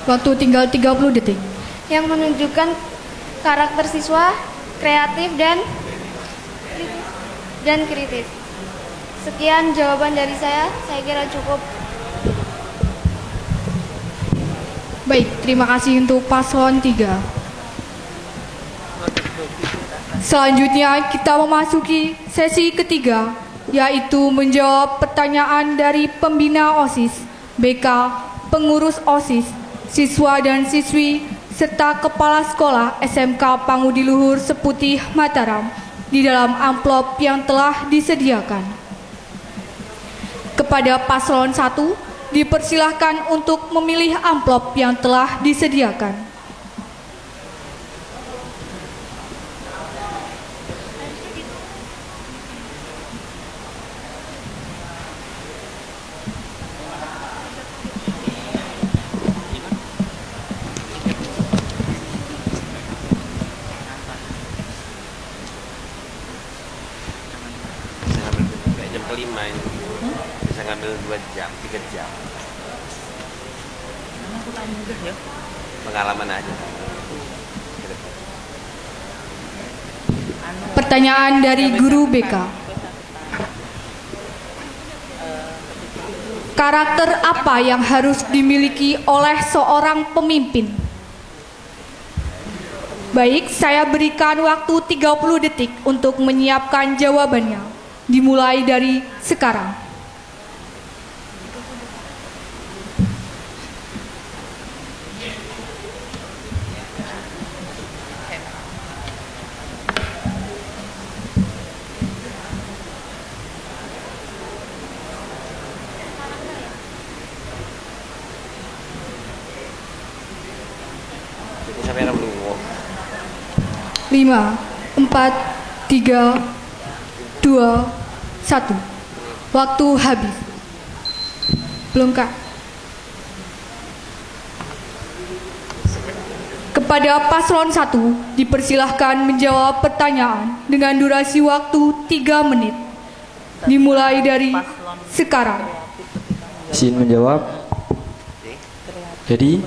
Waktu tinggal 30 detik. Yang menunjukkan karakter siswa kreatif dan kritis. Sekian jawaban dari saya kira cukup. Baik, terima kasih untuk paslon 3. Selanjutnya kita memasuki sesi ketiga, yaitu menjawab pertanyaan dari pembina OSIS, BK, pengurus OSIS, siswa dan siswi, serta kepala sekolah SMK Pangudi Luhur Seputih Mataram di dalam amplop yang telah disediakan. Kepada paslon 1, dipersilahkan untuk memilih amplop yang telah disediakan. Bisa ngambil 2 jam, 3 jam. Pengalaman aja. Pertanyaan dari guru BK. Karakter apa yang harus dimiliki oleh seorang pemimpin? Baik, saya berikan waktu 30 detik untuk menyiapkan jawabannya. Dimulai dari sekarang. Itu sampai belum. 5, 4, 3, 2, 1. Waktu habis. Belum, Kak. Kepada paslon 1 dipersilahkan menjawab pertanyaan dengan durasi waktu 3 menit. Dimulai dari sekarang. Izin menjawab. Jadi,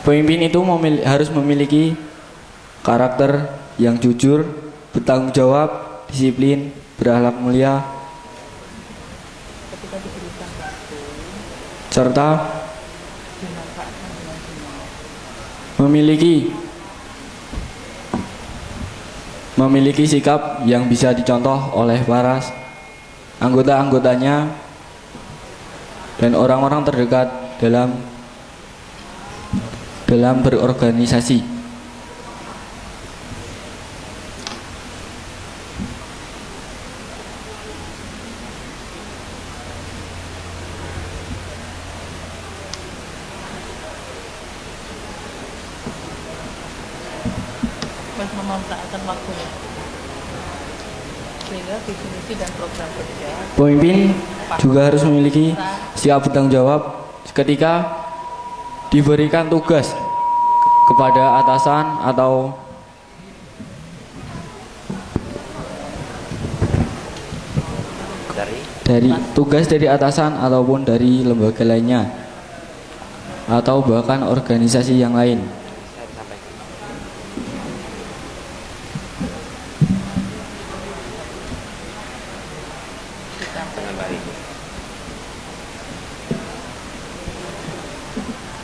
pemimpin itu harus memiliki karakter yang jujur, bertanggung jawab, disiplin, berakhlak mulia, serta memiliki sikap yang bisa dicontoh oleh para anggota-anggotanya dan orang-orang terdekat dalam berorganisasi. Memanfaatkan waktunya sehingga visi misi dan program kerja. Pemimpin juga harus memiliki sikap bertanggung jawab ketika diberikan tugas kepada atasan atau dari tugas dari atasan ataupun dari lembaga lainnya atau bahkan organisasi yang lain.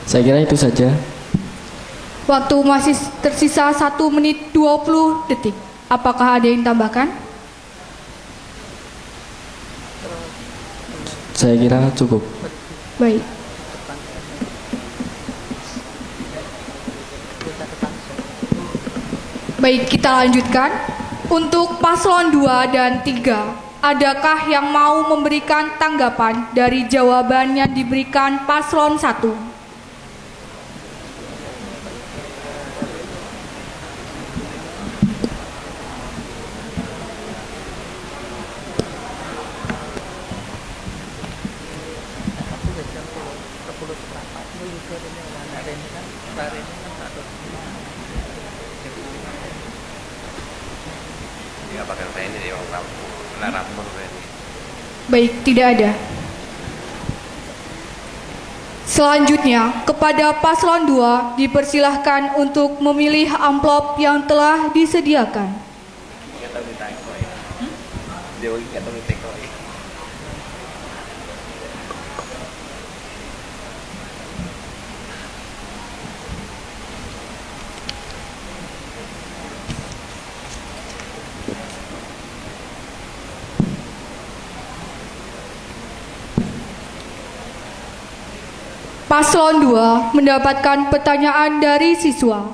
Saya kira itu saja. Waktu masih tersisa 1 menit 20 detik. Apakah ada yang tambahkan? Saya kira cukup. Baik. Baik, kita lanjutkan. Untuk paslon 2 dan 3, adakah yang mau memberikan tanggapan dari jawaban yang diberikan paslon 1? Baik, tidak ada. Selanjutnya, kepada paslon 2 dipersilahkan untuk memilih amplop yang telah disediakan. Paslon 2 mendapatkan pertanyaan dari siswa.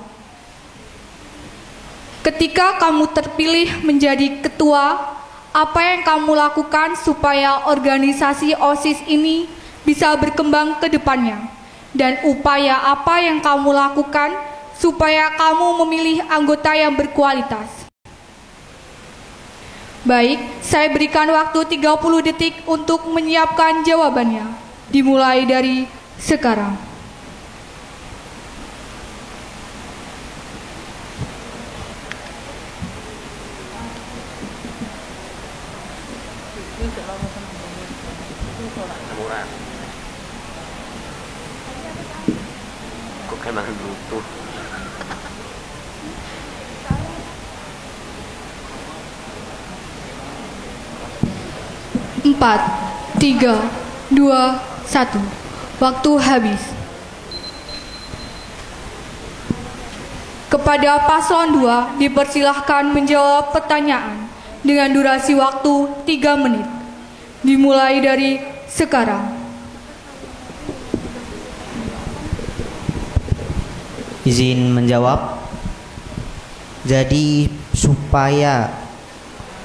Ketika kamu terpilih menjadi ketua, apa yang kamu lakukan supaya organisasi OSIS ini bisa berkembang ke depannya? Dan upaya apa yang kamu lakukan supaya kamu memilih anggota yang berkualitas? Baik, saya berikan waktu 30 detik untuk menyiapkan jawabannya. Dimulai dari sekarang. Kok kayak makan butuh. Empat, 3, 2, 1. Waktu habis. Kepada paslon 2 dipersilahkan menjawab pertanyaan dengan durasi waktu 3 menit. Dimulai dari sekarang. Izin menjawab. Jadi supaya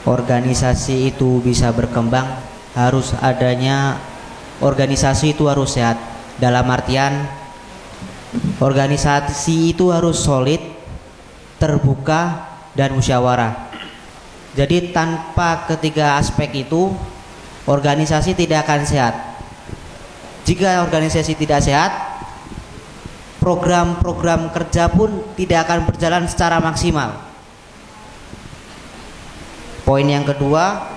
organisasi itu bisa berkembang, harus adanya organisasi itu harus sehat. Dalam artian organisasi itu harus solid, terbuka, dan musyawarah. Jadi tanpa ketiga aspek itu, organisasi tidak akan sehat. Jika organisasi tidak sehat, program-program kerja pun tidak akan berjalan secara maksimal. Poin yang kedua,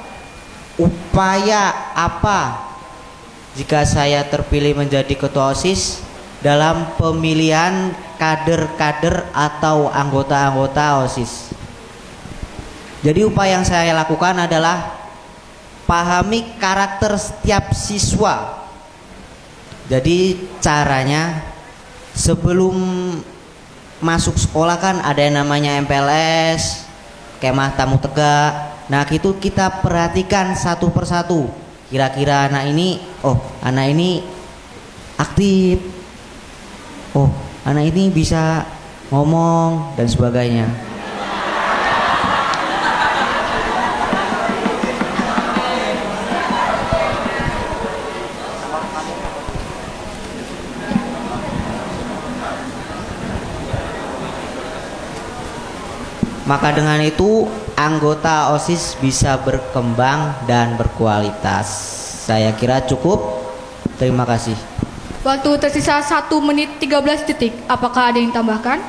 upaya apa jika saya terpilih menjadi ketua OSIS dalam pemilihan kader-kader atau anggota-anggota OSIS. Jadi upaya yang saya lakukan adalah pahami karakter setiap siswa. Jadi caranya, sebelum masuk sekolah kan ada yang namanya MPLS, kemah tamu tegak. Nah itu kita perhatikan satu persatu. Kira-kira anak ini aktif, oh anak ini bisa ngomong dan sebagainya. Maka dengan itu anggota OSIS bisa berkembang dan berkualitas. Saya kira cukup. Terima kasih. Waktu tersisa 1 menit 13 detik. Apakah ada yang tambahkan?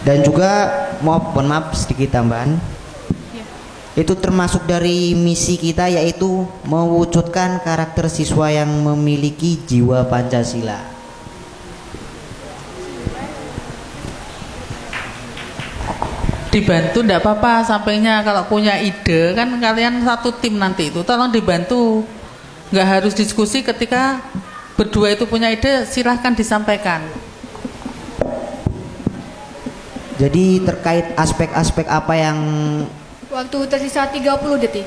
Dan juga mohon maaf sedikit tambahan. Itu termasuk dari misi kita, yaitu mewujudkan karakter siswa yang memiliki jiwa Pancasila. Dibantu enggak apa-apa, sampainya kalau punya ide kan kalian satu tim nanti itu tolong dibantu, nggak harus diskusi. Ketika berdua itu punya ide silahkan disampaikan. Jadi terkait aspek-aspek apa yang Waktu tersisa 30 detik.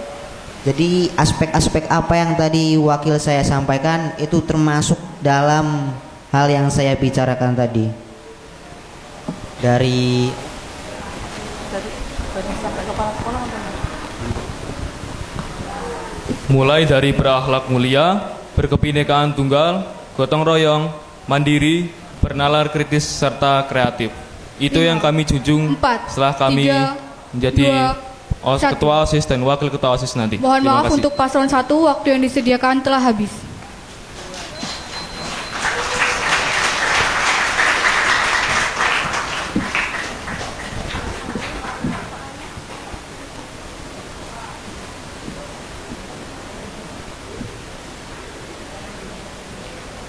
Jadi aspek-aspek apa yang tadi wakil saya sampaikan itu termasuk dalam hal yang saya bicarakan tadi. Dari mulai dari berakhlak mulia, berkebinekaan tunggal, gotong royong, mandiri, bernalar kritis serta kreatif. Itu yang kami junjung setelah kami menjadi ketua OSIS dan wakil ketua OSIS nanti. Mohon maaf untuk paslon 1, waktu yang disediakan telah habis.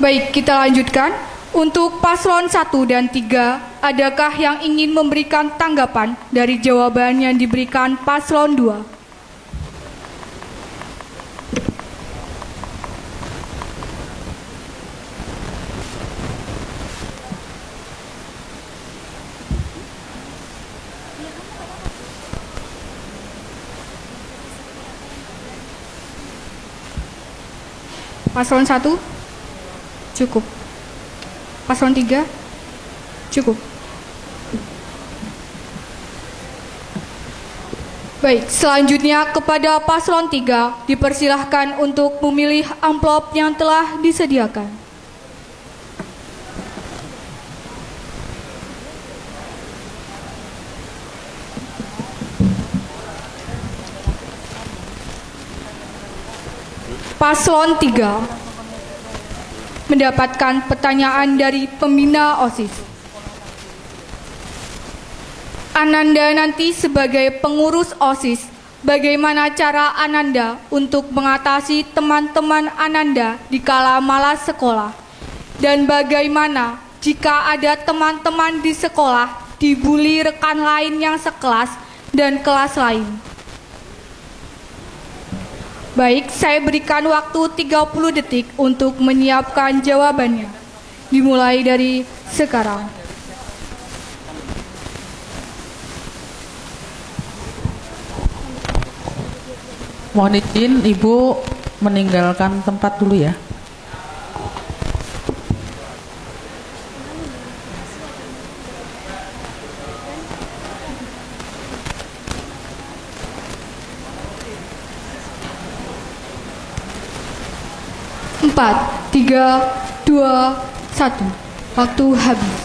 Baik, kita lanjutkan. Untuk paslon 1 dan 3, adakah yang ingin memberikan tanggapan dari jawaban yang diberikan paslon 2? Paslon 1? Cukup. Paslon 3? Cukup. Baik, selanjutnya kepada paslon 3 dipersilahkan untuk memilih amplop yang telah disediakan. Paslon 3 mendapatkan pertanyaan dari pembina OSIS. Ananda nanti sebagai pengurus OSIS, bagaimana cara Ananda untuk mengatasi teman-teman Ananda di kala malas sekolah? Dan bagaimana jika ada teman-teman di sekolah dibully rekan lain yang sekelas dan kelas lain? Baik, saya berikan waktu 30 detik untuk menyiapkan jawabannya. Dimulai dari sekarang. Mohon izin Ibu meninggalkan tempat dulu ya. Empat, 3, 2, 1. Waktu habis.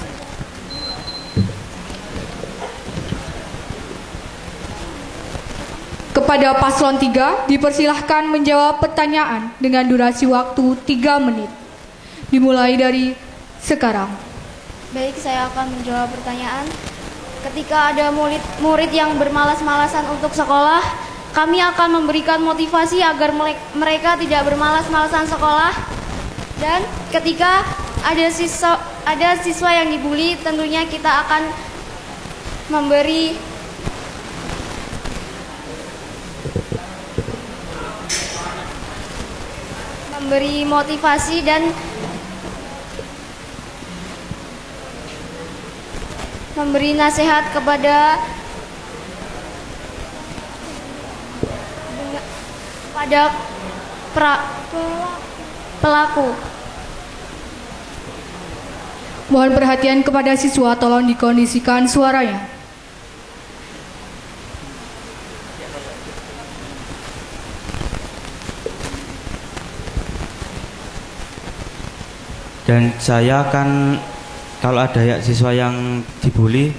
Kepada paslon 3 dipersilahkan menjawab pertanyaan dengan durasi waktu 3 menit. Dimulai dari sekarang. Baik, saya akan menjawab pertanyaan. Ketika ada murid yang bermalas-malasan untuk sekolah, kami akan memberikan motivasi agar mereka tidak bermalas-malasan sekolah. Dan ketika ada siswa yang dibully, tentunya kita akan memberi motivasi dan memberi nasihat kepada pelaku. Mohon perhatian kepada siswa, tolong dikondisikan suaranya. Dan saya akan, kalau ada ya siswa yang dibully,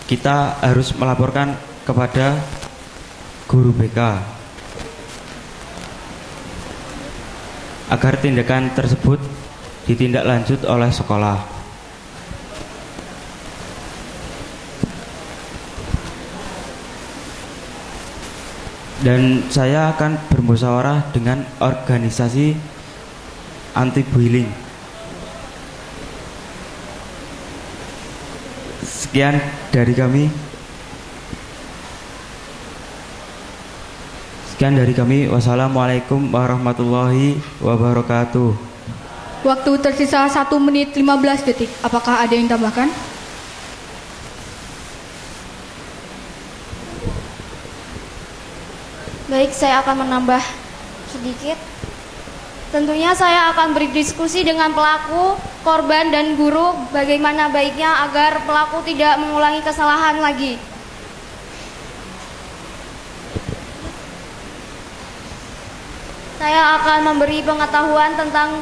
kita harus melaporkan kepada guru BK agar tindakan tersebut ditindaklanjut oleh sekolah. Dan saya akan bermusyawarah dengan organisasi anti bullying. Sekian dari kami. Wassalamualaikum warahmatullahi wabarakatuh. Waktu tersisa 1 menit 15 detik. Apakah ada yang tambahkan? Baik, saya akan menambah sedikit. Tentunya saya akan berdiskusi dengan pelaku, korban, dan guru bagaimana baiknya agar pelaku tidak mengulangi kesalahan lagi. Saya akan memberi pengetahuan tentang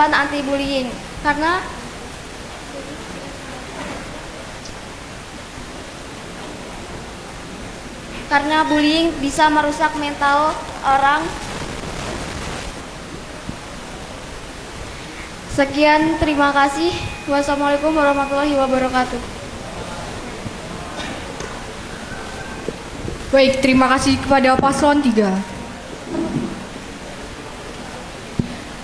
anti bullying karena bullying bisa merusak mental orang. Sekian, terima kasih. Wassalamualaikum warahmatullahi wabarakatuh. Baik, terima kasih kepada paslon 3.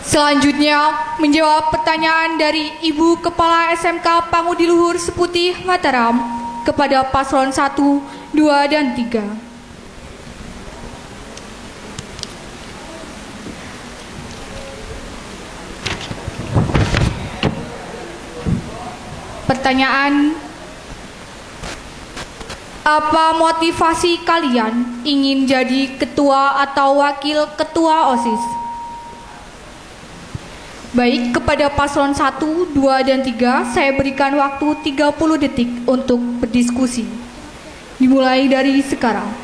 Selanjutnya menjawab pertanyaan dari Ibu Kepala SMK Pangudi Luhur Seputih Mataram kepada paslon 1, 2, dan 3. Pertanyaan: apa motivasi kalian ingin jadi ketua atau wakil ketua OSIS? Baik, kepada paslon 1, 2, dan 3 saya berikan waktu 30 detik untuk berdiskusi. Dimulai dari sekarang.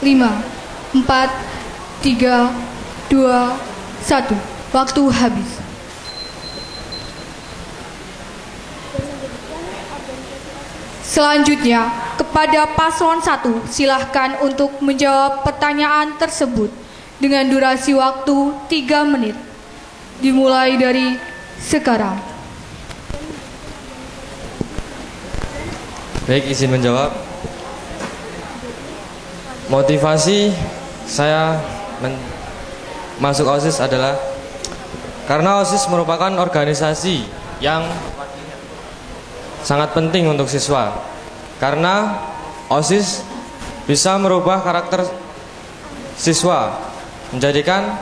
Lima, 4, 3, 2, 1. Waktu habis. Selanjutnya, kepada paslon 1, silahkan untuk menjawab pertanyaan tersebut dengan durasi waktu 3 menit. Dimulai dari sekarang. Baik, izin menjawab. Motivasi saya masuk OSIS adalah karena OSIS merupakan organisasi yang sangat penting untuk siswa. Karena OSIS bisa merubah karakter siswa, menjadikan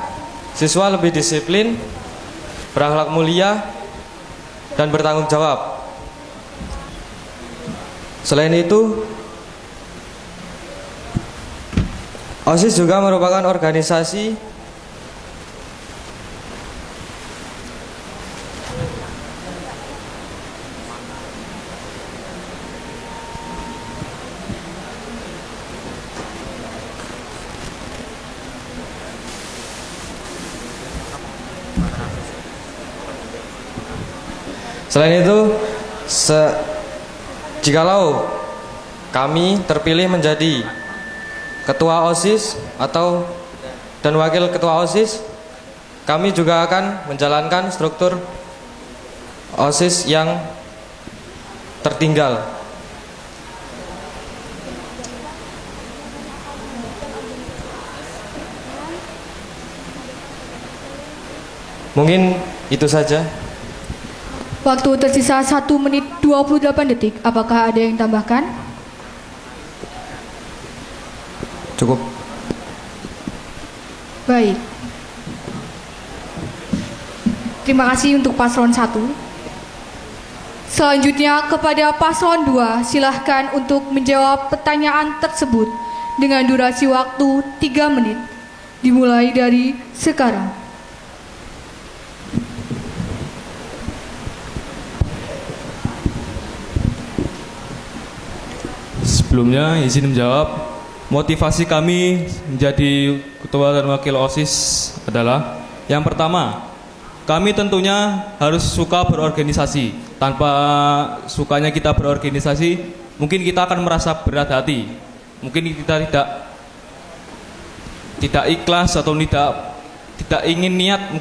siswa lebih disiplin, berakhlak mulia, dan bertanggung jawab. Selain itu, OSIS juga merupakan organisasi Selain itu, jikalau kami terpilih menjadi ketua OSIS dan wakil ketua OSIS, kami juga akan menjalankan struktur OSIS yang tertinggal. Mungkin itu saja. Waktu tersisa 1 menit 28 detik. Apakah ada yang tambahkan? Cukup. Baik. Terima kasih untuk paslon 1. Selanjutnya kepada paslon 2, silahkan untuk menjawab pertanyaan tersebut dengan durasi waktu 3 menit. Dimulai dari sekarang. Sebelumnya izin menjawab, motivasi kami menjadi ketua dan wakil OSIS adalah yang pertama, kami tentunya harus suka berorganisasi. Tanpa sukanya kita berorganisasi, mungkin kita akan merasa berat hati. Mungkin kita tidak ikhlas atau tidak ingin niat,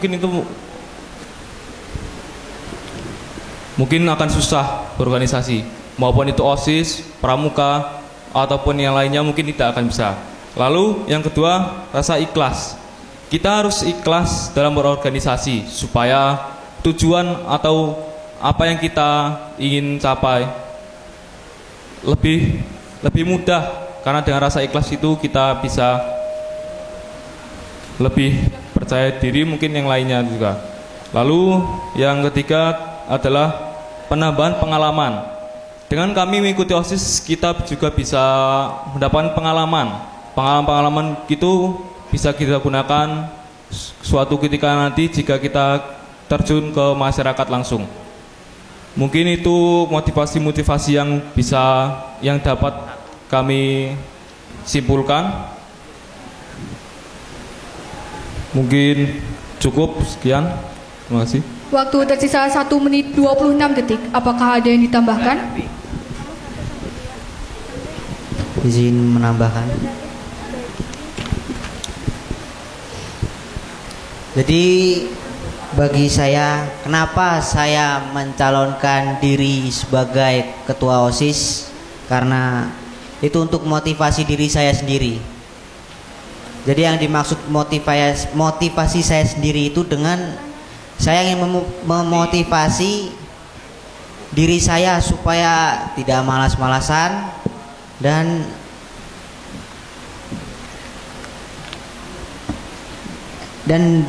mungkin akan susah berorganisasi. Maupun itu OSIS, pramuka, ataupun yang lainnya mungkin tidak akan bisa. Lalu yang kedua, rasa ikhlas. Kita harus ikhlas dalam berorganisasi supaya tujuan atau apa yang kita ingin capai lebih mudah, karena dengan rasa ikhlas itu kita bisa lebih percaya diri, mungkin yang lainnya juga. Lalu yang ketiga adalah penambahan pengalaman. Dengan kami mengikuti OSIS, kita juga bisa mendapatkan pengalaman. Pengalaman itu bisa kita gunakan suatu ketika nanti jika kita terjun ke masyarakat langsung. Mungkin itu motivasi-motivasi yang dapat kami simpulkan. Mungkin cukup, sekian. Terima kasih. Waktu tersisa 1 menit 26 detik. Apakah ada yang ditambahkan? Izin menambahkan. Jadi bagi saya, kenapa saya mencalonkan diri sebagai ketua OSIS? Karena itu untuk motivasi diri saya sendiri. Jadi yang dimaksud motivasi saya sendiri itu dengan saya ingin memotivasi diri saya supaya tidak malas-malasan dan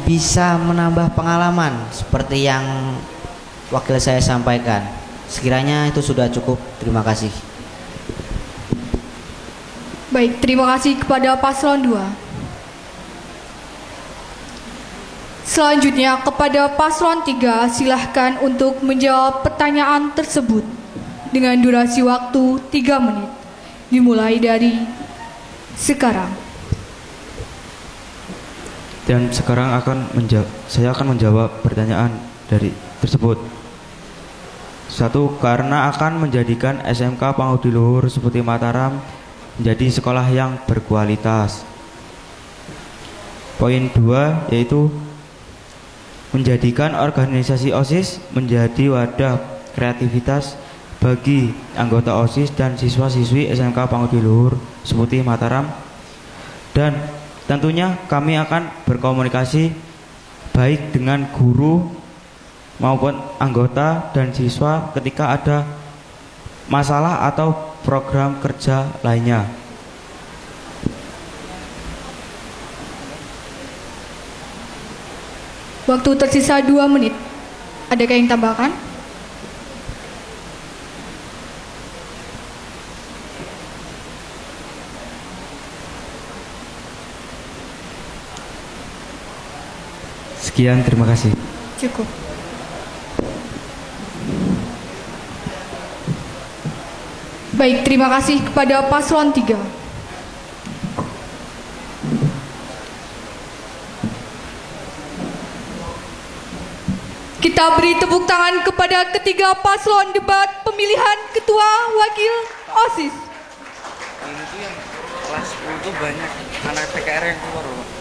bisa menambah pengalaman seperti yang wakil saya sampaikan. Sekiranya itu sudah cukup. Terima kasih. Baik, terima kasih kepada paslon 2. Selanjutnya kepada paslon 3, silahkan untuk menjawab pertanyaan tersebut dengan durasi waktu 3 menit. Dimulai dari sekarang. Dan sekarang saya akan menjawab pertanyaan dari tersebut. 1. Karena akan menjadikan SMK Pangudi Luhur Seputi Mataram menjadi sekolah yang berkualitas. Poin 2 yaitu menjadikan organisasi OSIS menjadi wadah kreativitas bagi anggota OSIS dan siswa-siswi SMK Pangudi Luhur Seputi Mataram. Dan tentunya kami akan berkomunikasi baik dengan guru maupun anggota dan siswa ketika ada masalah atau program kerja lainnya. Waktu tersisa 2 menit. Adakah yang tambahkan? Sekian, terima kasih. Cukup. Baik, terima kasih kepada paslon 3. Kita beri tepuk tangan kepada ketiga paslon debat pemilihan ketua wakil OSIS. Ini tuh yang kelas 10 tuh banyak anak PKR yang keluar loh.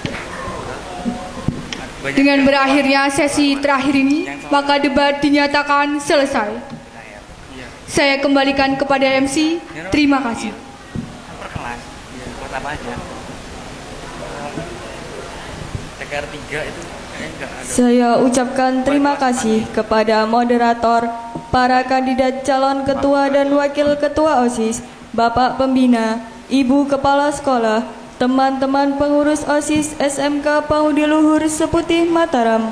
Dengan berakhirnya sesi terakhir ini, maka debat dinyatakan selesai. Saya kembalikan kepada MC. Terima kasih. Per kelas, buat apa aja? PKR 3 itu enggak ada. Saya ucapkan terima kasih kepada moderator, para kandidat calon ketua dan wakil ketua OSIS, Bapak Pembina, Ibu Kepala Sekolah, teman-teman pengurus OSIS SMK Pangudi Luhur Seputih Mataram.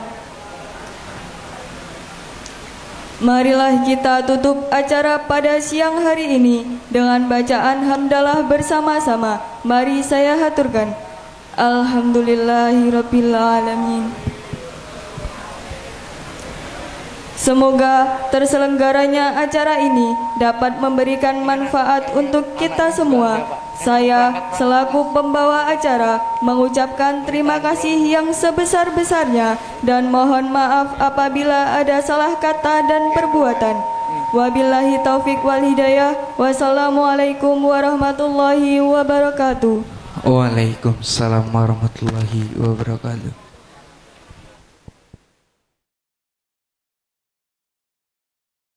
Marilah kita tutup acara pada siang hari ini dengan bacaan hamdalah bersama-sama. Mari saya haturkan. Alhamdulillahirabbil alamin. Semoga terselenggaranya acara ini dapat memberikan manfaat untuk kita semua. Saya selaku pembawa acara mengucapkan terima kasih yang sebesar-besarnya dan mohon maaf apabila ada salah kata dan perbuatan. Wabillahi taufik wal hidayah. Wassalamualaikum warahmatullahi wabarakatuh. Waalaikumsalam warahmatullahi wabarakatuh.